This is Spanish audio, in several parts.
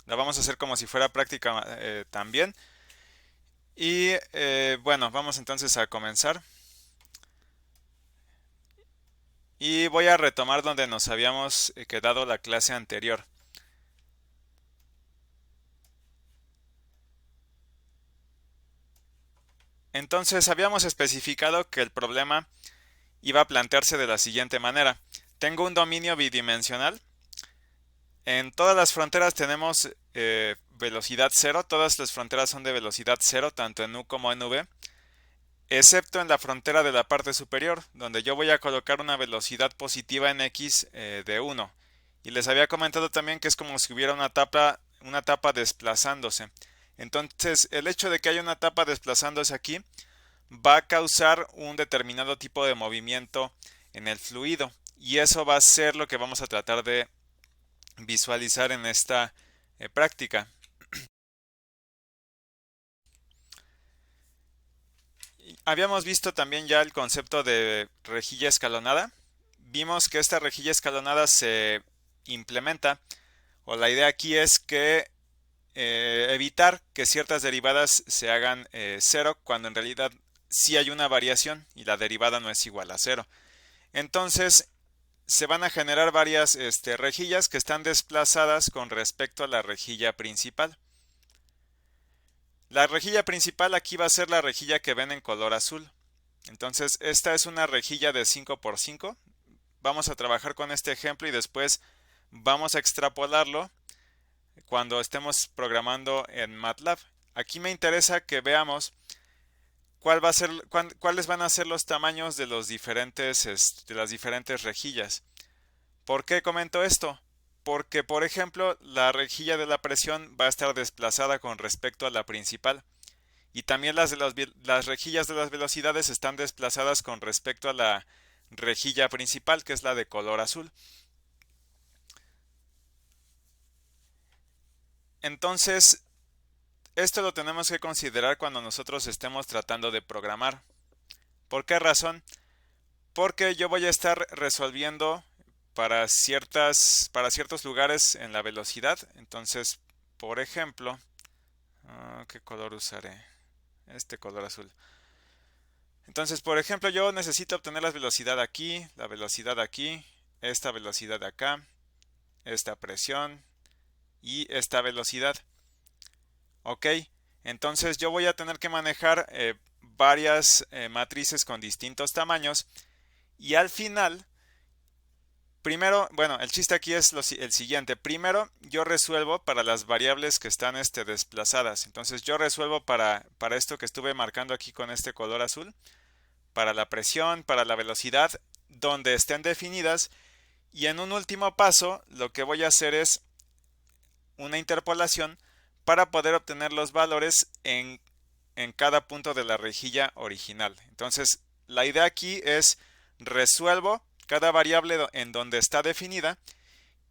La vamos a hacer como si fuera práctica también. Y bueno, vamos entonces a comenzar. Y voy a retomar donde nos habíamos quedado la clase anterior. Entonces habíamos especificado que el problema iba a plantearse de la siguiente manera. Tengo un dominio bidimensional. En todas las fronteras tenemos velocidad cero. Todas las fronteras son de velocidad cero, tanto en U como en V. Excepto en la frontera de la parte superior, donde yo voy a colocar una velocidad positiva en X de 1. Y les había comentado también que es como si hubiera una tapa desplazándose. Entonces, el hecho de que haya una tapa desplazándose aquí va a causar un determinado tipo de movimiento en el fluido. Y eso va a ser lo que vamos a tratar de visualizar en esta práctica. Habíamos visto también ya el concepto de rejilla escalonada. Vimos que esta rejilla escalonada se implementa, o la idea aquí es que evitar que ciertas derivadas se hagan cero cuando en realidad sí hay una variación y la derivada no es igual a cero. Entonces se van a generar varias rejillas que están desplazadas con respecto a la rejilla principal. La rejilla principal aquí va a ser la rejilla que ven en color azul. Entonces esta es una rejilla de 5 por 5. Vamos a trabajar con este ejemplo y después vamos a extrapolarlo cuando estemos programando en MATLAB. Aquí me interesa que veamos cuáles van a ser los tamaños de de las diferentes rejillas. ¿Por qué comento esto? Porque, por ejemplo, la rejilla de la presión va a estar desplazada con respecto a la principal. Y también las rejillas de las velocidades están desplazadas con respecto a la rejilla principal, que es la de color azul. Entonces, esto lo tenemos que considerar cuando nosotros estemos tratando de programar. ¿Por qué razón? Porque yo voy a estar resolviendo para ciertos lugares en la velocidad. Entonces, por ejemplo, ¿qué color usaré? Este color azul. Entonces, por ejemplo, yo necesito obtener la velocidad aquí, esta velocidad de acá, esta presión y esta velocidad. Ok, entonces yo voy a tener que manejar varias matrices con distintos tamaños y al final, primero, bueno, el chiste aquí es el siguiente. Primero, yo resuelvo para las variables que están desplazadas. Entonces yo resuelvo para esto que estuve marcando aquí con este color azul, para la presión, para la velocidad, donde estén definidas. Y en un último paso, lo que voy a hacer es una interpolación para poder obtener los valores en cada punto de la rejilla original. Entonces, la idea aquí es resuelvo cada variable en donde está definida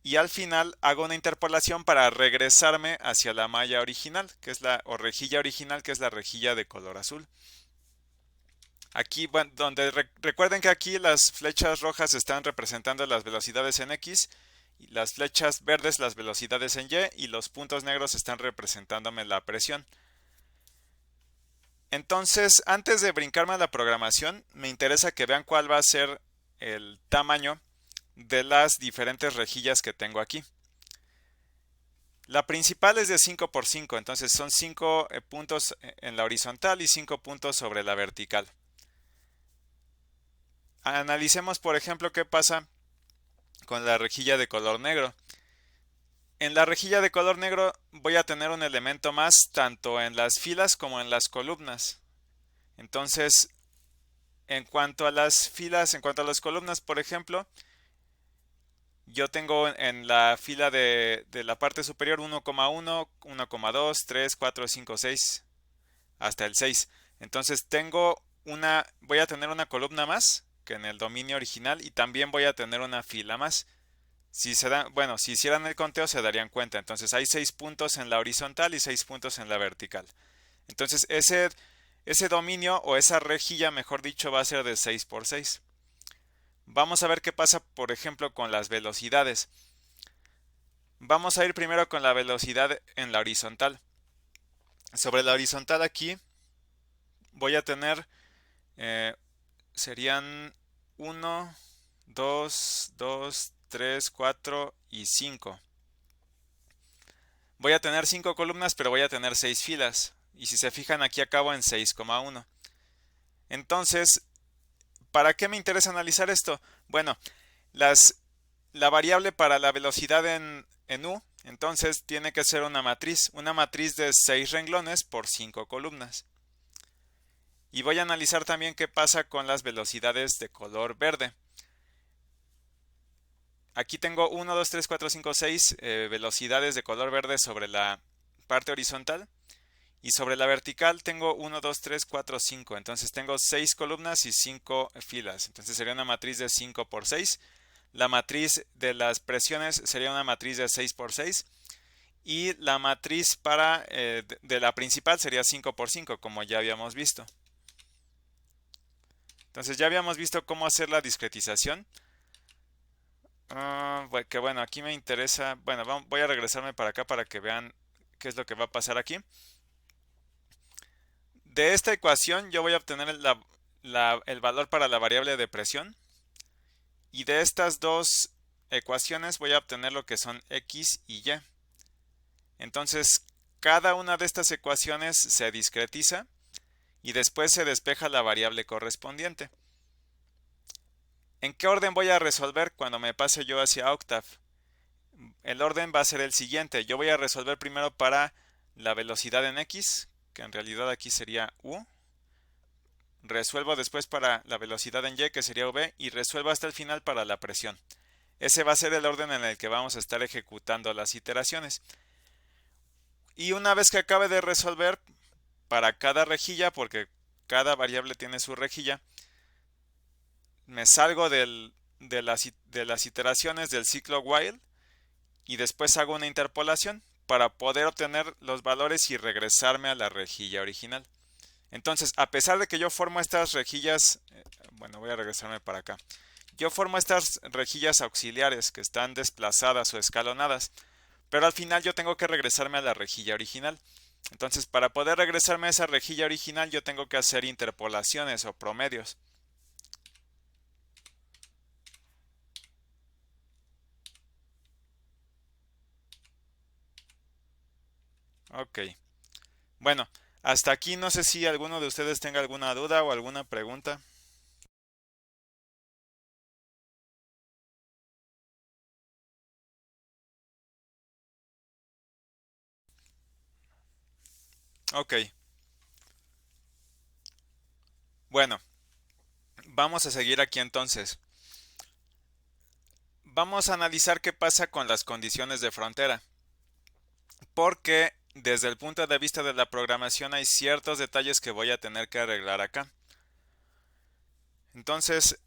y al final hago una interpolación para regresarme hacia la malla original, que es o rejilla original, que es la rejilla de color azul. Aquí, bueno, recuerden que aquí las flechas rojas están representando las velocidades en X, y las flechas verdes las velocidades en Y, y los puntos negros están representándome la presión. Entonces, antes de brincarme a la programación, me interesa que vean cuál va a ser el tamaño de las diferentes rejillas que tengo aquí. La principal es de 5 por 5, entonces son 5 puntos en la horizontal y 5 puntos sobre la vertical. Analicemos, por ejemplo, qué pasa con la rejilla de color negro. En la rejilla de color negro voy a tener un elemento más tanto en las filas como en las columnas. Entonces, en cuanto a las filas, en cuanto a las columnas, por ejemplo, yo tengo en la fila de la parte superior 1,1, 1,2, 3, 4, 5, 6, hasta el 6. Entonces voy a tener una columna más que en el dominio original y también voy a tener una fila más. Bueno, si hicieran el conteo se darían cuenta. Entonces hay 6 puntos en la horizontal y 6 puntos en la vertical. Entonces ese dominio o esa rejilla, mejor dicho, va a ser de 6 por 6. Vamos a ver qué pasa, por ejemplo, con las velocidades. Vamos a ir primero con la velocidad en la horizontal. Sobre la horizontal aquí voy a tener, eh, serían 1, 2, 2, 3, 4 y 5. Voy a tener 5 columnas, pero voy a tener 6 filas. Y si se fijan, aquí acabo en 6,1. Entonces, ¿para qué me interesa analizar esto? Bueno, las, la variable para la velocidad en U, entonces tiene que ser una matriz de 6 renglones por 5 columnas. Y voy a analizar también qué pasa con las velocidades de color verde. Aquí tengo 1, 2, 3, 4, 5, 6 velocidades de color verde sobre la parte horizontal. Y sobre la vertical tengo 1, 2, 3, 4, 5. Entonces tengo 6 columnas y 5 filas. Entonces sería una matriz de 5 por 6. La matriz de las presiones sería una matriz de 6 por 6. Y la matriz de la principal sería 5 por 5, como ya habíamos visto. Entonces ya habíamos visto cómo hacer la discretización. Que bueno, aquí me interesa. Bueno, voy a regresarme para acá para que vean qué es lo que va a pasar aquí. De esta ecuación yo voy a obtener el valor para la variable de presión. Y de estas dos ecuaciones voy a obtener lo que son x y y. Entonces, cada una de estas ecuaciones se discretiza y después se despeja la variable correspondiente. ¿En qué orden voy a resolver cuando me pase yo hacia Octave? El orden va a ser el siguiente. Yo voy a resolver primero para la velocidad en x, que en realidad aquí sería u. Resuelvo después para la velocidad en y, que sería v, y resuelvo hasta el final para la presión. Ese va a ser el orden en el que vamos a estar ejecutando las iteraciones. Y una vez que acabe de resolver para cada rejilla, porque cada variable tiene su rejilla, me salgo de las iteraciones del ciclo while y después hago una interpolación para poder obtener los valores y regresarme a la rejilla original. Entonces, a pesar de que yo formo estas rejillas, bueno, voy a regresarme para acá. Yo formo estas rejillas auxiliares que están desplazadas o escalonadas, pero al final yo tengo que regresarme a la rejilla original. Entonces, para poder regresarme a esa rejilla original, yo tengo que hacer interpolaciones o promedios. Ok. Bueno, hasta aquí no sé si alguno de ustedes tenga alguna duda o alguna pregunta. Ok. Bueno, vamos a seguir aquí entonces. Vamos a analizar qué pasa con las condiciones de frontera, porque desde el punto de vista de la programación hay ciertos detalles que voy a tener que arreglar acá. Entonces,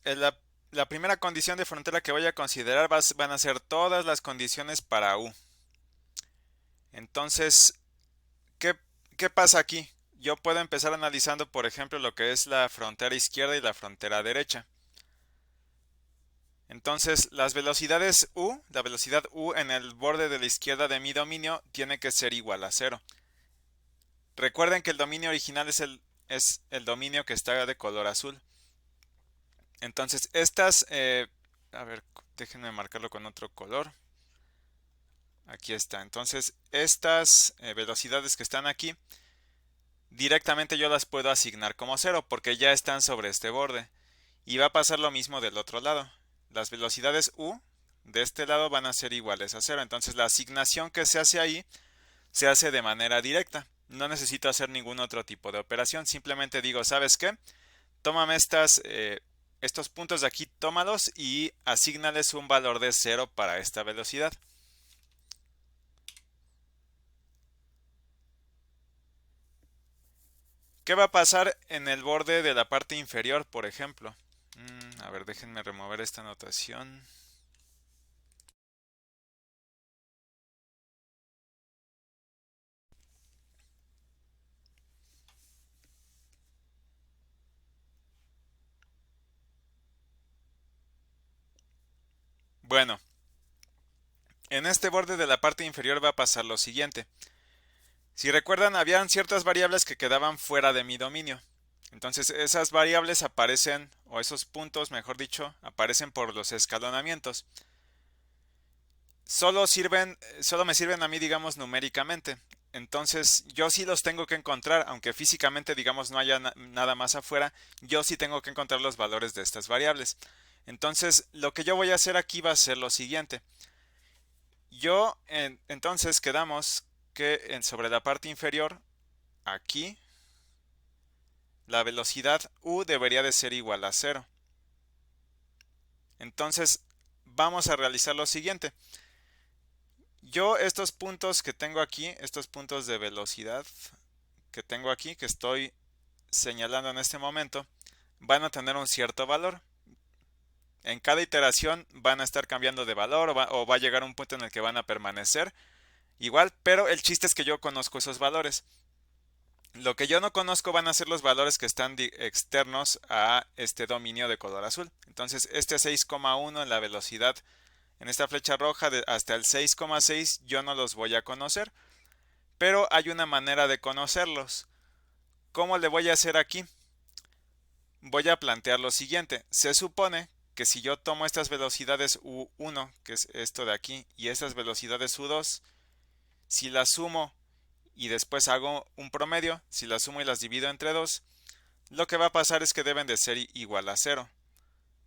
la primera condición de frontera que voy a considerar van a ser todas las condiciones para U. Entonces, ¿qué, qué pasa aquí? Yo puedo empezar analizando, por ejemplo, lo que es la frontera izquierda y la frontera derecha. Entonces, las velocidades U, la velocidad U en el borde de la izquierda de mi dominio tiene que ser igual a cero. Recuerden que el dominio original es el dominio que está de color azul. Entonces, a ver, déjenme marcarlo con otro color. Aquí está. Entonces, estas velocidades que están aquí, directamente yo las puedo asignar como cero porque ya están sobre este borde. Y va a pasar lo mismo del otro lado. Las velocidades U de este lado van a ser iguales a cero. Entonces, la asignación que se hace ahí se hace de manera directa. No necesito hacer ningún otro tipo de operación. Simplemente digo, ¿sabes qué? Tómame estos puntos de aquí, tómalos y asígnales un valor de cero para esta velocidad. ¿Qué va a pasar en el borde de la parte inferior, por ejemplo? A ver, déjenme remover esta notación. Bueno, En este borde de la parte inferior va a pasar lo siguiente. Si recuerdan, habían ciertas variables que quedaban fuera de mi dominio. Entonces esas variables aparecen, o esos puntos, mejor dicho, aparecen por los escalonamientos. Solo me sirven a mí, digamos, numéricamente. Entonces, yo sí los tengo que encontrar, aunque físicamente, digamos, no haya nada más afuera, yo sí tengo que encontrar los valores de estas variables. Entonces, lo que yo voy a hacer aquí va a ser lo siguiente. Entonces, quedamos que sobre la parte inferior, aquí, la velocidad u debería de ser igual a cero. Entonces, vamos a realizar lo siguiente. Yo estos puntos que tengo aquí, estos puntos de velocidad que tengo aquí, que estoy señalando en este momento, van a tener un cierto valor. En cada iteración van a estar cambiando de valor o va a llegar un punto en el que van a permanecer igual, pero el chiste es que yo conozco esos valores. Lo que yo no conozco van a ser los valores que están externos a este dominio de color azul. Entonces, este 6,1 en la velocidad en esta flecha roja hasta el 6,6 yo no los voy a conocer, pero hay una manera de conocerlos. ¿Cómo le voy a hacer aquí? Voy a plantear lo siguiente. Se supone que si yo tomo estas velocidades U1, que es esto de aquí, y estas velocidades U2, si las sumo y después hago un promedio, si las sumo y las divido entre 2, lo que va a pasar es que deben de ser igual a cero.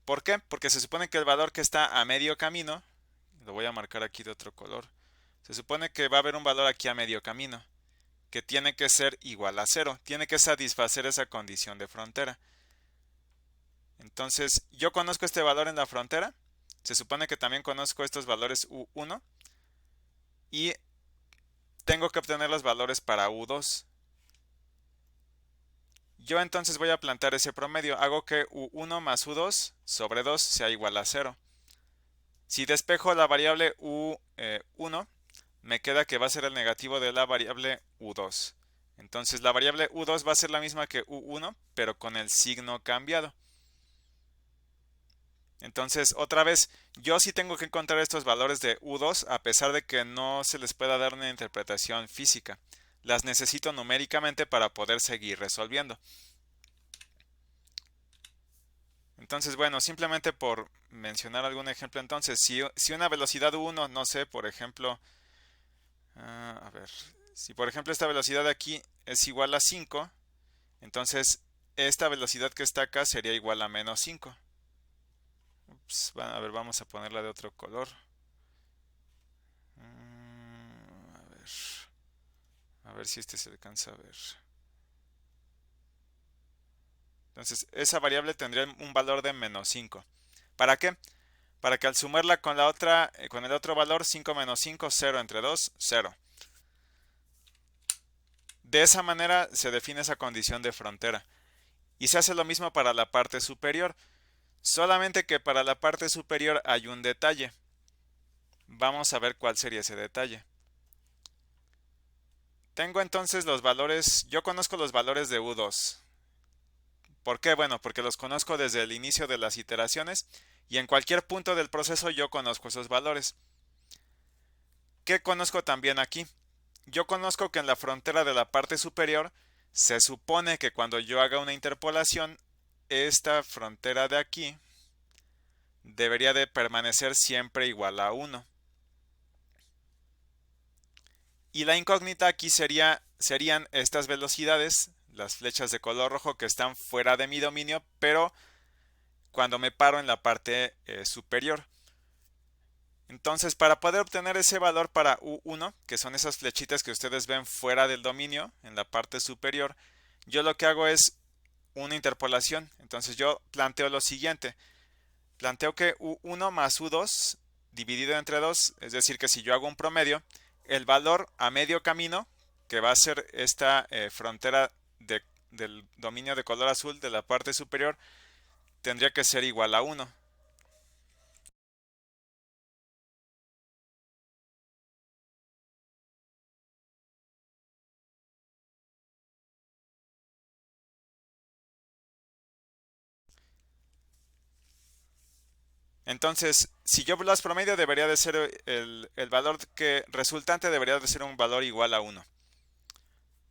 ¿Por qué? Porque se supone que el valor que está a medio camino, lo voy a marcar aquí de otro color, se supone que va a haber un valor aquí a medio camino, que tiene que ser igual a cero, tiene que satisfacer esa condición de frontera. Entonces, yo conozco este valor en la frontera, se supone que también conozco estos valores U1 y tengo que obtener los valores para U2. Yo entonces voy a plantear ese promedio, hago que U1 más U2 sobre 2 sea igual a 0. Si despejo la variable U1, me queda que va a ser el negativo de la variable U2. Entonces la variable U2 va a ser la misma que U1, pero con el signo cambiado. Entonces, otra vez, yo sí tengo que encontrar estos valores de U2 a pesar de que no se les pueda dar una interpretación física. Las necesito numéricamente para poder seguir resolviendo. Entonces, bueno, simplemente por mencionar algún ejemplo, entonces, si una velocidad U1, no sé, por ejemplo, a ver, si por ejemplo esta velocidad de aquí es igual a 5, entonces esta velocidad que está acá sería igual a menos 5. Ups, a ver, vamos a ponerla de otro color. A ver si este se alcanza a ver. Entonces, esa variable tendría un valor de menos 5. ¿Para qué? Para que al sumarla con la otra, con el otro valor, 5 menos 5, 0 entre 2, 0. De esa manera se define esa condición de frontera. Y se hace lo mismo para la parte superior. Solamente que para la parte superior hay un detalle. Vamos a ver cuál sería ese detalle. Tengo entonces los valores, yo conozco los valores de U2. ¿Por qué? Bueno, porque los conozco desde el inicio de las iteraciones y en cualquier punto del proceso yo conozco esos valores. ¿Qué conozco también aquí? Yo conozco que en la frontera de la parte superior se supone que cuando yo haga una interpolación, esta frontera de aquí debería de permanecer siempre igual a 1. Y la incógnita aquí serían estas velocidades, las flechas de color rojo que están fuera de mi dominio, pero cuando me paro en la parte superior. Entonces, para poder obtener ese valor para U1, que son esas flechitas que ustedes ven fuera del dominio, en la parte superior, yo lo que hago es una interpolación. Entonces yo planteo lo siguiente. Planteo que U1 más U2 dividido entre 2, es decir, que si yo hago un promedio, el valor a medio camino, que va a ser esta frontera del dominio de color azul de la parte superior, tendría que ser igual a 1. Entonces, si yo las promedio, debería de ser el valor que resultante debería de ser un valor igual a 1.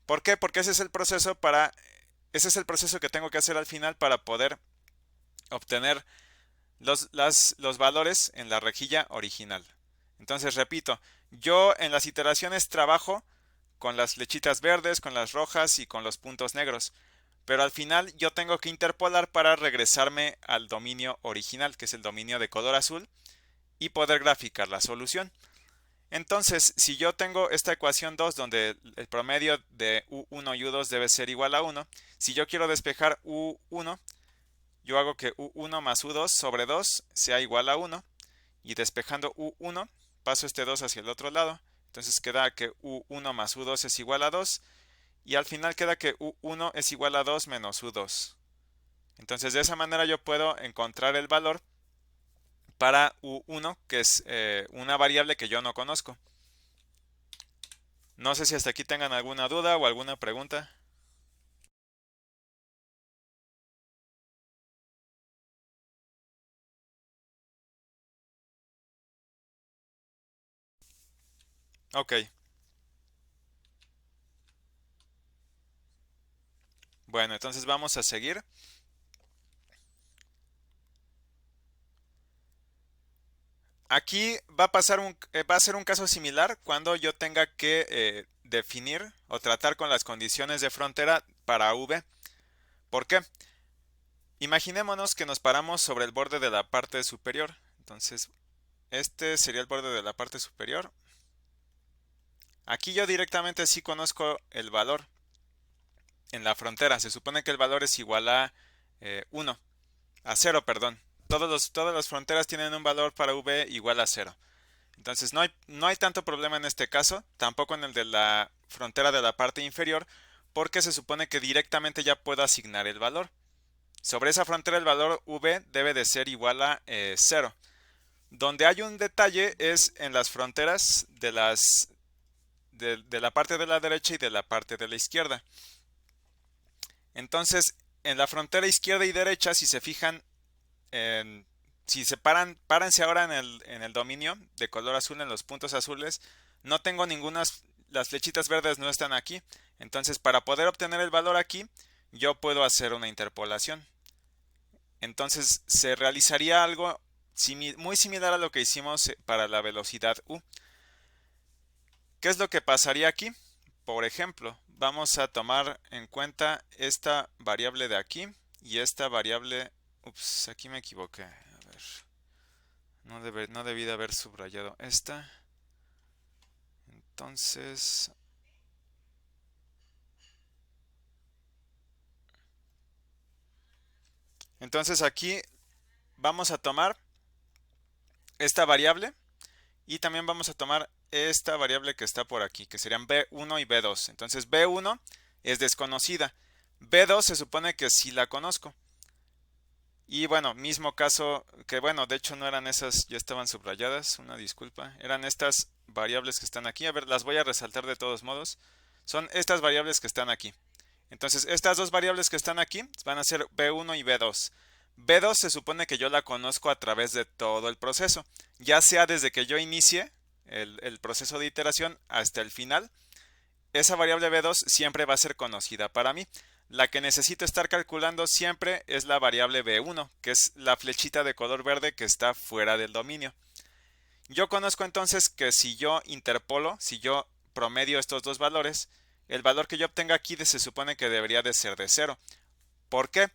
¿Por qué? Porque ese es el proceso que tengo que hacer al final para poder obtener los valores en la rejilla original. Entonces, repito, yo en las iteraciones trabajo con las flechitas verdes, con las rojas y con los puntos negros. Pero al final yo tengo que interpolar para regresarme al dominio original, que es el dominio de color azul, y poder graficar la solución. Entonces, si yo tengo esta ecuación 2 donde el promedio de U1 y U2 debe ser igual a 1, si yo quiero despejar U1, yo hago que U1 más U2 sobre 2 sea igual a 1, y despejando U1 paso este 2 hacia el otro lado. Entonces queda que U1 más U2 es igual a 2, y al final queda que U1 es igual a 2 menos U2. Entonces de esa manera yo puedo encontrar el valor para U1, que es una variable que yo no conozco. No sé si hasta aquí tengan alguna duda o alguna pregunta. Ok, bueno, entonces vamos a seguir. Aquí va a ser un caso similar cuando yo tenga que definir o tratar con las condiciones de frontera para V. ¿Por qué? Imaginémonos que nos paramos sobre el borde de la parte superior. Entonces, este sería el borde de la parte superior. Aquí yo directamente sí conozco el valor en la frontera. Se supone que el valor es igual a 1, a 0, perdón. Todas las fronteras tienen un valor para V igual a 0. Entonces no hay tanto problema en este caso, tampoco en el de la frontera de la parte inferior, porque se supone que directamente ya puedo asignar el valor. Sobre esa frontera el valor V debe de ser igual a 0. Donde hay un detalle es en las fronteras de la parte de la derecha y de la parte de la izquierda. Entonces, en la frontera izquierda y derecha, si se fijan, si se párense ahora en el dominio de color azul, en los puntos azules, no tengo las flechitas verdes no están aquí. Entonces, para poder obtener el valor aquí, yo puedo hacer una interpolación. Entonces, se realizaría algo muy similar a lo que hicimos para la velocidad U. ¿Qué es lo que pasaría aquí? Por ejemplo, vamos a tomar en cuenta esta variable de aquí y esta variable. Ups, aquí me equivoqué. A ver. No debí de haber subrayado esta. Entonces. Entonces aquí vamos a tomar esta variable y también vamos a tomar esta variable que está por aquí, que serían B1 y B2. Entonces B1 es desconocida. B2 se supone que sí la conozco. Y bueno, mismo caso que bueno, de hecho no eran esas, ya estaban subrayadas, una disculpa. Eran estas variables que están aquí. A ver, las voy a resaltar de todos modos. Son estas variables que están aquí. Entonces, estas dos variables que están aquí van a ser B1 y B2. B2 se supone que yo la conozco a través de todo el proceso, ya sea desde que yo inicie el proceso de iteración hasta el final. Esa variable B2 siempre va a ser conocida para mí. La que necesito estar calculando siempre es la variable B1, que es la flechita de color verde que está fuera del dominio. Yo conozco entonces que si yo interpolo, si yo promedio estos dos valores, el valor que yo obtenga aquí se supone que debería de ser de 0. ¿Por qué?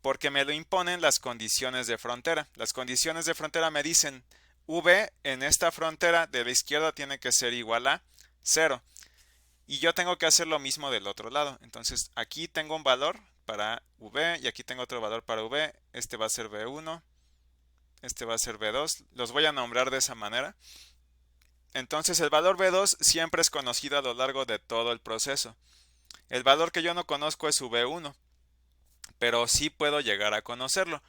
Porque me lo imponen las condiciones de frontera. Las condiciones de frontera me dicen V en esta frontera de la izquierda tiene que ser igual a 0. Y yo tengo que hacer lo mismo del otro lado. Entonces aquí tengo un valor para V y aquí tengo otro valor para V. Este va a ser V1, este va a ser V2. Los voy a nombrar de esa manera. Entonces el valor V2 siempre es conocido a lo largo de todo el proceso. El valor que yo no conozco es V1, pero sí puedo llegar a conocerlo.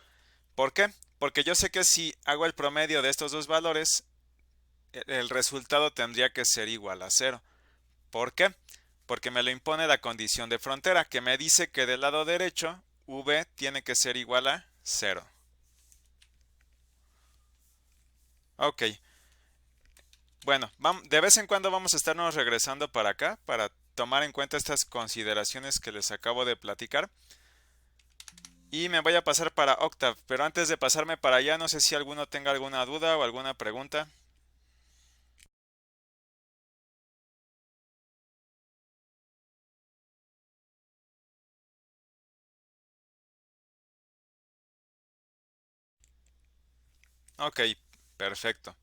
¿Por qué? Porque yo sé que si hago el promedio de estos dos valores, el resultado tendría que ser igual a 0. ¿Por qué? Porque me lo impone la condición de frontera, que me dice que del lado derecho V tiene que ser igual a 0. Ok, bueno, de vez en cuando vamos a estarnos regresando para acá para tomar en cuenta estas consideraciones que les acabo de platicar. Y me voy a pasar para Octave, pero antes de pasarme para allá, no sé si alguno tenga alguna duda o alguna pregunta. Ok, perfecto.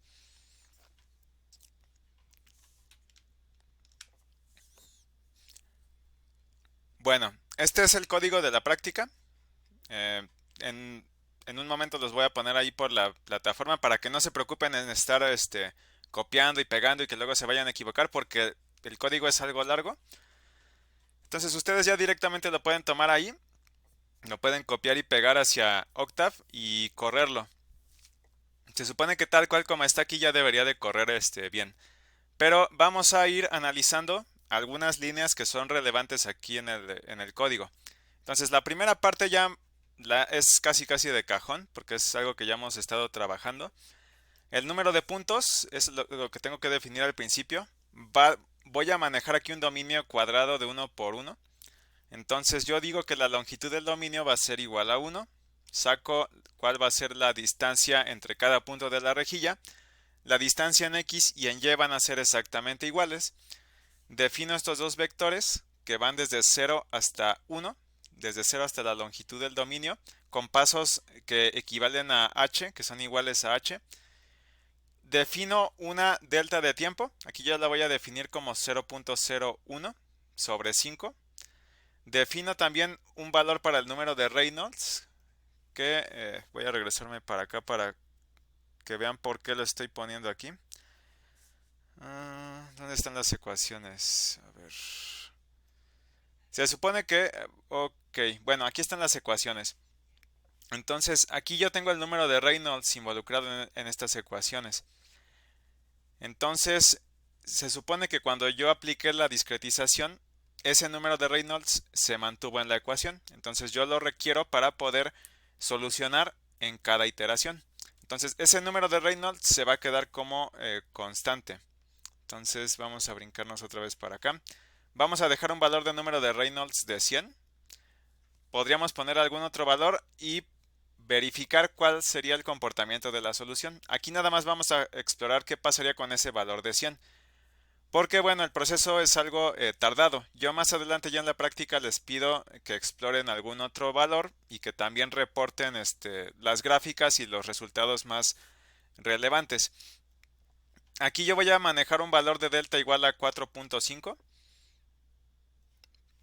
Bueno, este es el código de la práctica. Eh, en, en un momento los voy a poner ahí por la plataforma para que no se preocupen en estar copiando y pegando y que luego se vayan a equivocar porque el código es algo largo. Entonces ustedes ya directamente lo pueden tomar ahí, lo pueden copiar y pegar hacia Octave y correrlo. Se supone que tal cual como está aquí ya debería de correr bien. Pero vamos a ir analizando algunas líneas que son relevantes aquí en el código. Entonces la primera parte ya es casi casi de cajón porque es algo que ya hemos estado trabajando. El número de puntos es lo que tengo que definir al principio. Voy a manejar aquí un dominio cuadrado de uno por uno. Entonces yo digo que la longitud del dominio va a ser igual a 1. Saco cuál va a ser la distancia entre cada punto de la rejilla. La distancia en X y en Y van a ser exactamente iguales. Defino estos dos vectores que van desde 0 hasta 1, desde 0 hasta la longitud del dominio, con pasos que equivalen a h, que son iguales a h. Defino una delta de tiempo, aquí ya la voy a definir como 0.01 sobre 5. Defino también un valor para el número de Reynolds, que voy a regresarme para acá para que vean por qué lo estoy poniendo aquí. ¿Dónde están las ecuaciones? A ver. Se supone que... Ok, bueno, aquí están las ecuaciones. Entonces, aquí yo tengo el número de Reynolds involucrado en estas ecuaciones. Entonces, se supone que cuando yo apliqué la discretización, ese número de Reynolds se mantuvo en la ecuación. Entonces, yo lo requiero para poder solucionar en cada iteración. Entonces, ese número de Reynolds se va a quedar como constante. Entonces, vamos a brincarnos otra vez para acá. Vamos a dejar un valor de número de Reynolds de 100. Podríamos poner algún otro valor y verificar cuál sería el comportamiento de la solución. Aquí nada más vamos a explorar qué pasaría con ese valor de 100. Porque bueno, el proceso es algo tardado. Yo más adelante ya en la práctica les pido que exploren algún otro valor y que también reporten las gráficas y los resultados más relevantes. Aquí yo voy a manejar un valor de delta igual a 4.5.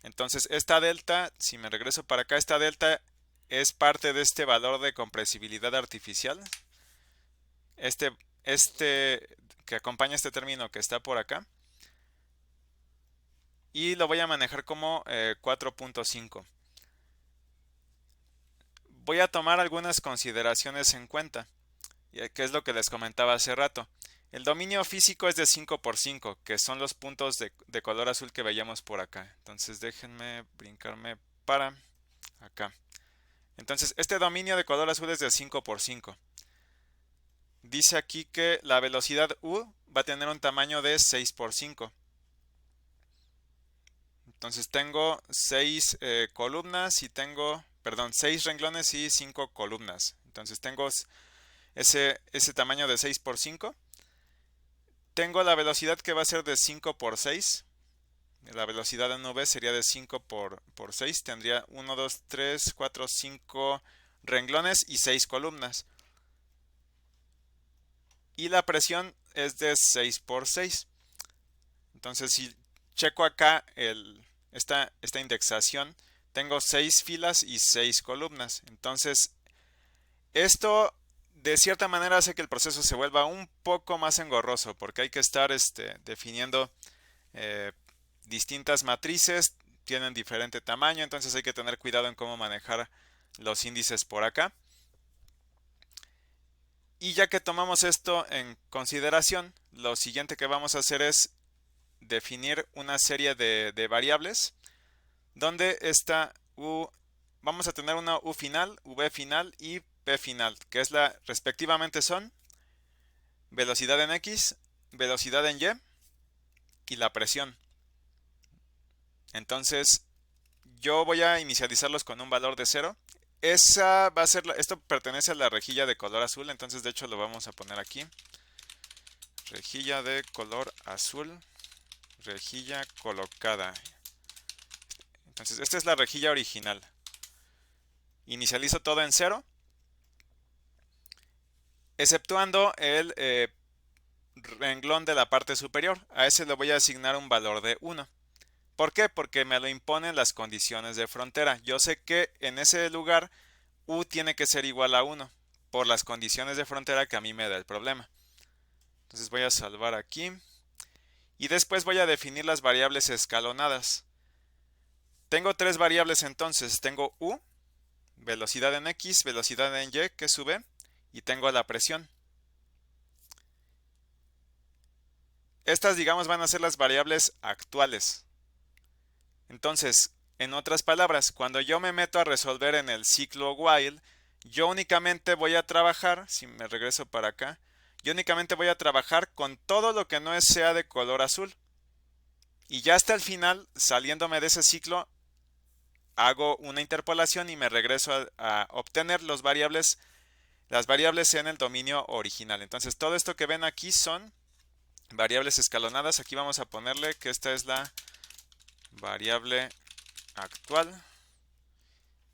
Entonces esta delta, si me regreso para acá, esta delta es parte de este valor de compresibilidad artificial. Este, este que acompaña este término que está por acá. Y lo voy a manejar como 4.5. Voy a tomar algunas consideraciones en cuenta, que es lo que les comentaba hace rato. El dominio físico es de 5 por 5, que son los puntos de color azul que veíamos por acá. Entonces déjenme brincarme para acá. Entonces, este dominio de color azul es de 5 por 5. Dice aquí que la velocidad u va a tener un tamaño de 6 por 5. Entonces tengo 6 columnas y tengo, perdón, 6 renglones y 5 columnas. Entonces tengo ese tamaño de 6 por 5. Tengo la velocidad que va a ser de 5 por 6. La velocidad en v sería de 5 por 6. Tendría 1, 2, 3, 4, 5 renglones y 6 columnas. Y la presión es de 6 por 6. Entonces si checo acá esta indexación, tengo 6 filas y 6 columnas. Entonces esto de cierta manera hace que el proceso se vuelva un poco más engorroso porque hay que estar definiendo eh, distintas matrices, tienen diferente tamaño, entonces hay que tener cuidado en cómo manejar los índices por acá. Y ya que tomamos esto en consideración, lo siguiente que vamos a hacer es definir una serie de variables donde esta u, vamos a tener una u final, v final y p final, que es respectivamente son velocidad en X, velocidad en Y y la presión. Entonces, yo voy a inicializarlos con un valor de 0. Esa va a ser, esto pertenece a la rejilla de color azul, entonces de hecho lo vamos a poner aquí. Rejilla de color azul, rejilla colocada. Entonces, esta es la rejilla original. Inicializo todo en 0, exceptuando el renglón de la parte superior. A ese le voy a asignar un valor de 1. ¿Por qué? Porque me lo imponen las condiciones de frontera. Yo sé que en ese lugar U tiene que ser igual a 1 por las condiciones de frontera que a mí me da el problema. Entonces voy a salvar aquí. Y después voy a definir las variables escalonadas. Tengo tres variables entonces. Tengo U, velocidad en X, velocidad en Y, que es V, y tengo la presión. Estas, digamos, van a ser las variables actuales. Entonces, en otras palabras, cuando yo me meto a resolver en el ciclo while, yo únicamente voy a trabajar, si me regreso para acá, yo únicamente voy a trabajar con todo lo que no sea de color azul. Y ya hasta el final, saliéndome de ese ciclo, hago una interpolación y me regreso a obtener las variables en el dominio original. Entonces, todo esto que ven aquí son variables escalonadas. Aquí vamos a ponerle que esta es la variable actual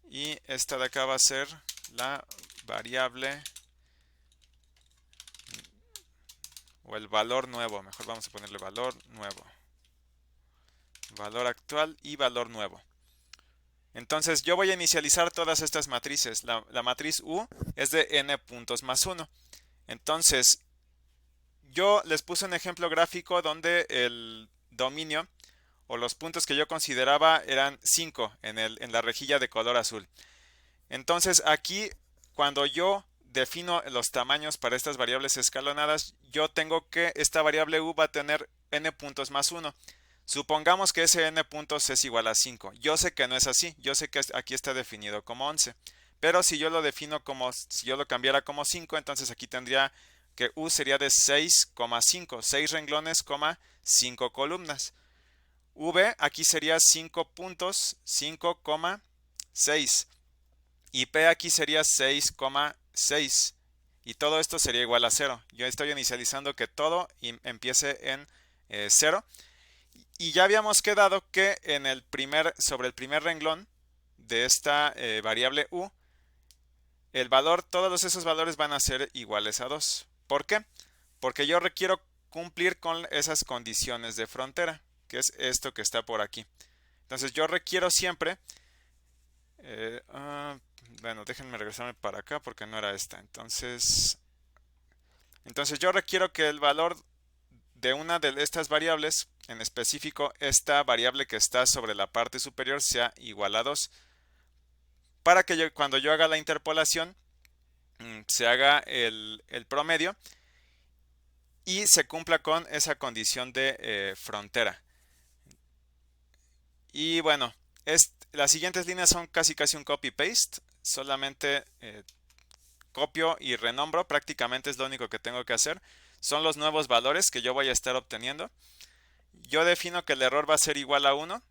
y esta de acá va a ser la variable o el valor nuevo. Mejor vamos a ponerle valor nuevo, valor actual y valor nuevo. Entonces yo voy a inicializar todas estas matrices. La matriz U es de n puntos más 1. Entonces yo les puse un ejemplo gráfico donde el dominio o los puntos que yo consideraba eran 5 en la rejilla de color azul. Entonces aquí, cuando yo defino los tamaños para estas variables escalonadas, yo tengo que esta variable U va a tener n puntos más 1. Supongamos que ese n puntos es igual a 5. Yo sé que no es así, yo sé que aquí está definido como 11. Pero si yo lo defino como, si yo lo cambiara como 5, entonces aquí tendría que U sería de 6,5, 6 renglones, 5 columnas. V aquí sería 5 puntos, 5,6. Y P aquí sería 6,6. Y todo esto sería igual a 0. Yo estoy inicializando que todo empiece en 0. Y ya habíamos quedado que sobre el primer renglón de esta variable U, todos esos valores van a ser iguales a 2. ¿Por qué? Porque yo requiero cumplir con esas condiciones de frontera, que es esto que está por aquí. Entonces yo requiero siempre, bueno, déjenme regresarme para acá porque no era esta. Entonces yo requiero que el valor de una de estas variables, en específico esta variable que está sobre la parte superior, sea igual a 2. Para que cuando yo haga la interpolación, se haga el promedio y se cumpla con esa condición de frontera. Y bueno, las siguientes líneas son casi un copy-paste. Solamente copio y renombro. Prácticamente es lo único que tengo que hacer. Son los nuevos valores que yo voy a estar obteniendo. Yo defino que el error va a ser igual a 1.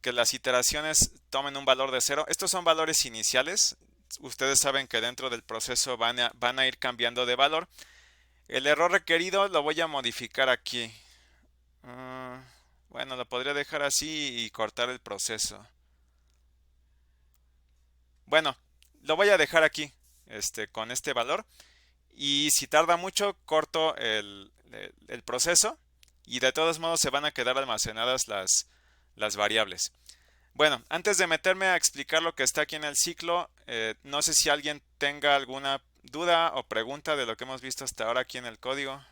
Que las iteraciones tomen un valor de 0. Estos son valores iniciales. Ustedes saben que dentro del proceso van a ir cambiando de valor. El error requerido lo voy a modificar aquí. Bueno, lo podría dejar así y cortar el proceso. Bueno, lo voy a dejar aquí, con este valor. Y si tarda mucho, corto el proceso. Y de todos modos se van a quedar almacenadas las variables. Bueno, antes de meterme a explicar lo que está aquí en el ciclo, no sé si alguien tenga alguna duda o pregunta de lo que hemos visto hasta ahora aquí en el código.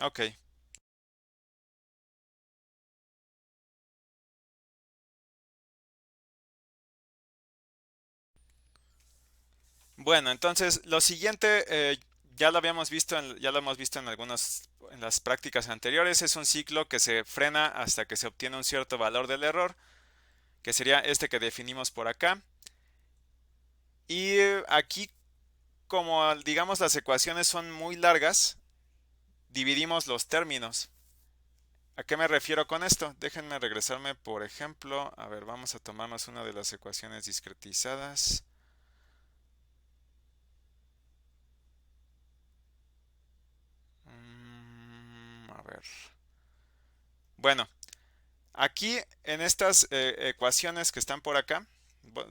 Ok. Bueno, entonces lo siguiente ya lo hemos visto en en las prácticas anteriores. Es un ciclo que se frena hasta que se obtiene un cierto valor del error. que sería este que definimos por acá. Y aquí, como digamos las ecuaciones son muy largas, dividimos los términos. ¿A qué me refiero con esto? Déjenme regresarme, por ejemplo, a ver, vamos a tomarnos una de las ecuaciones discretizadas. A ver. Bueno, aquí en estas ecuaciones que están por acá,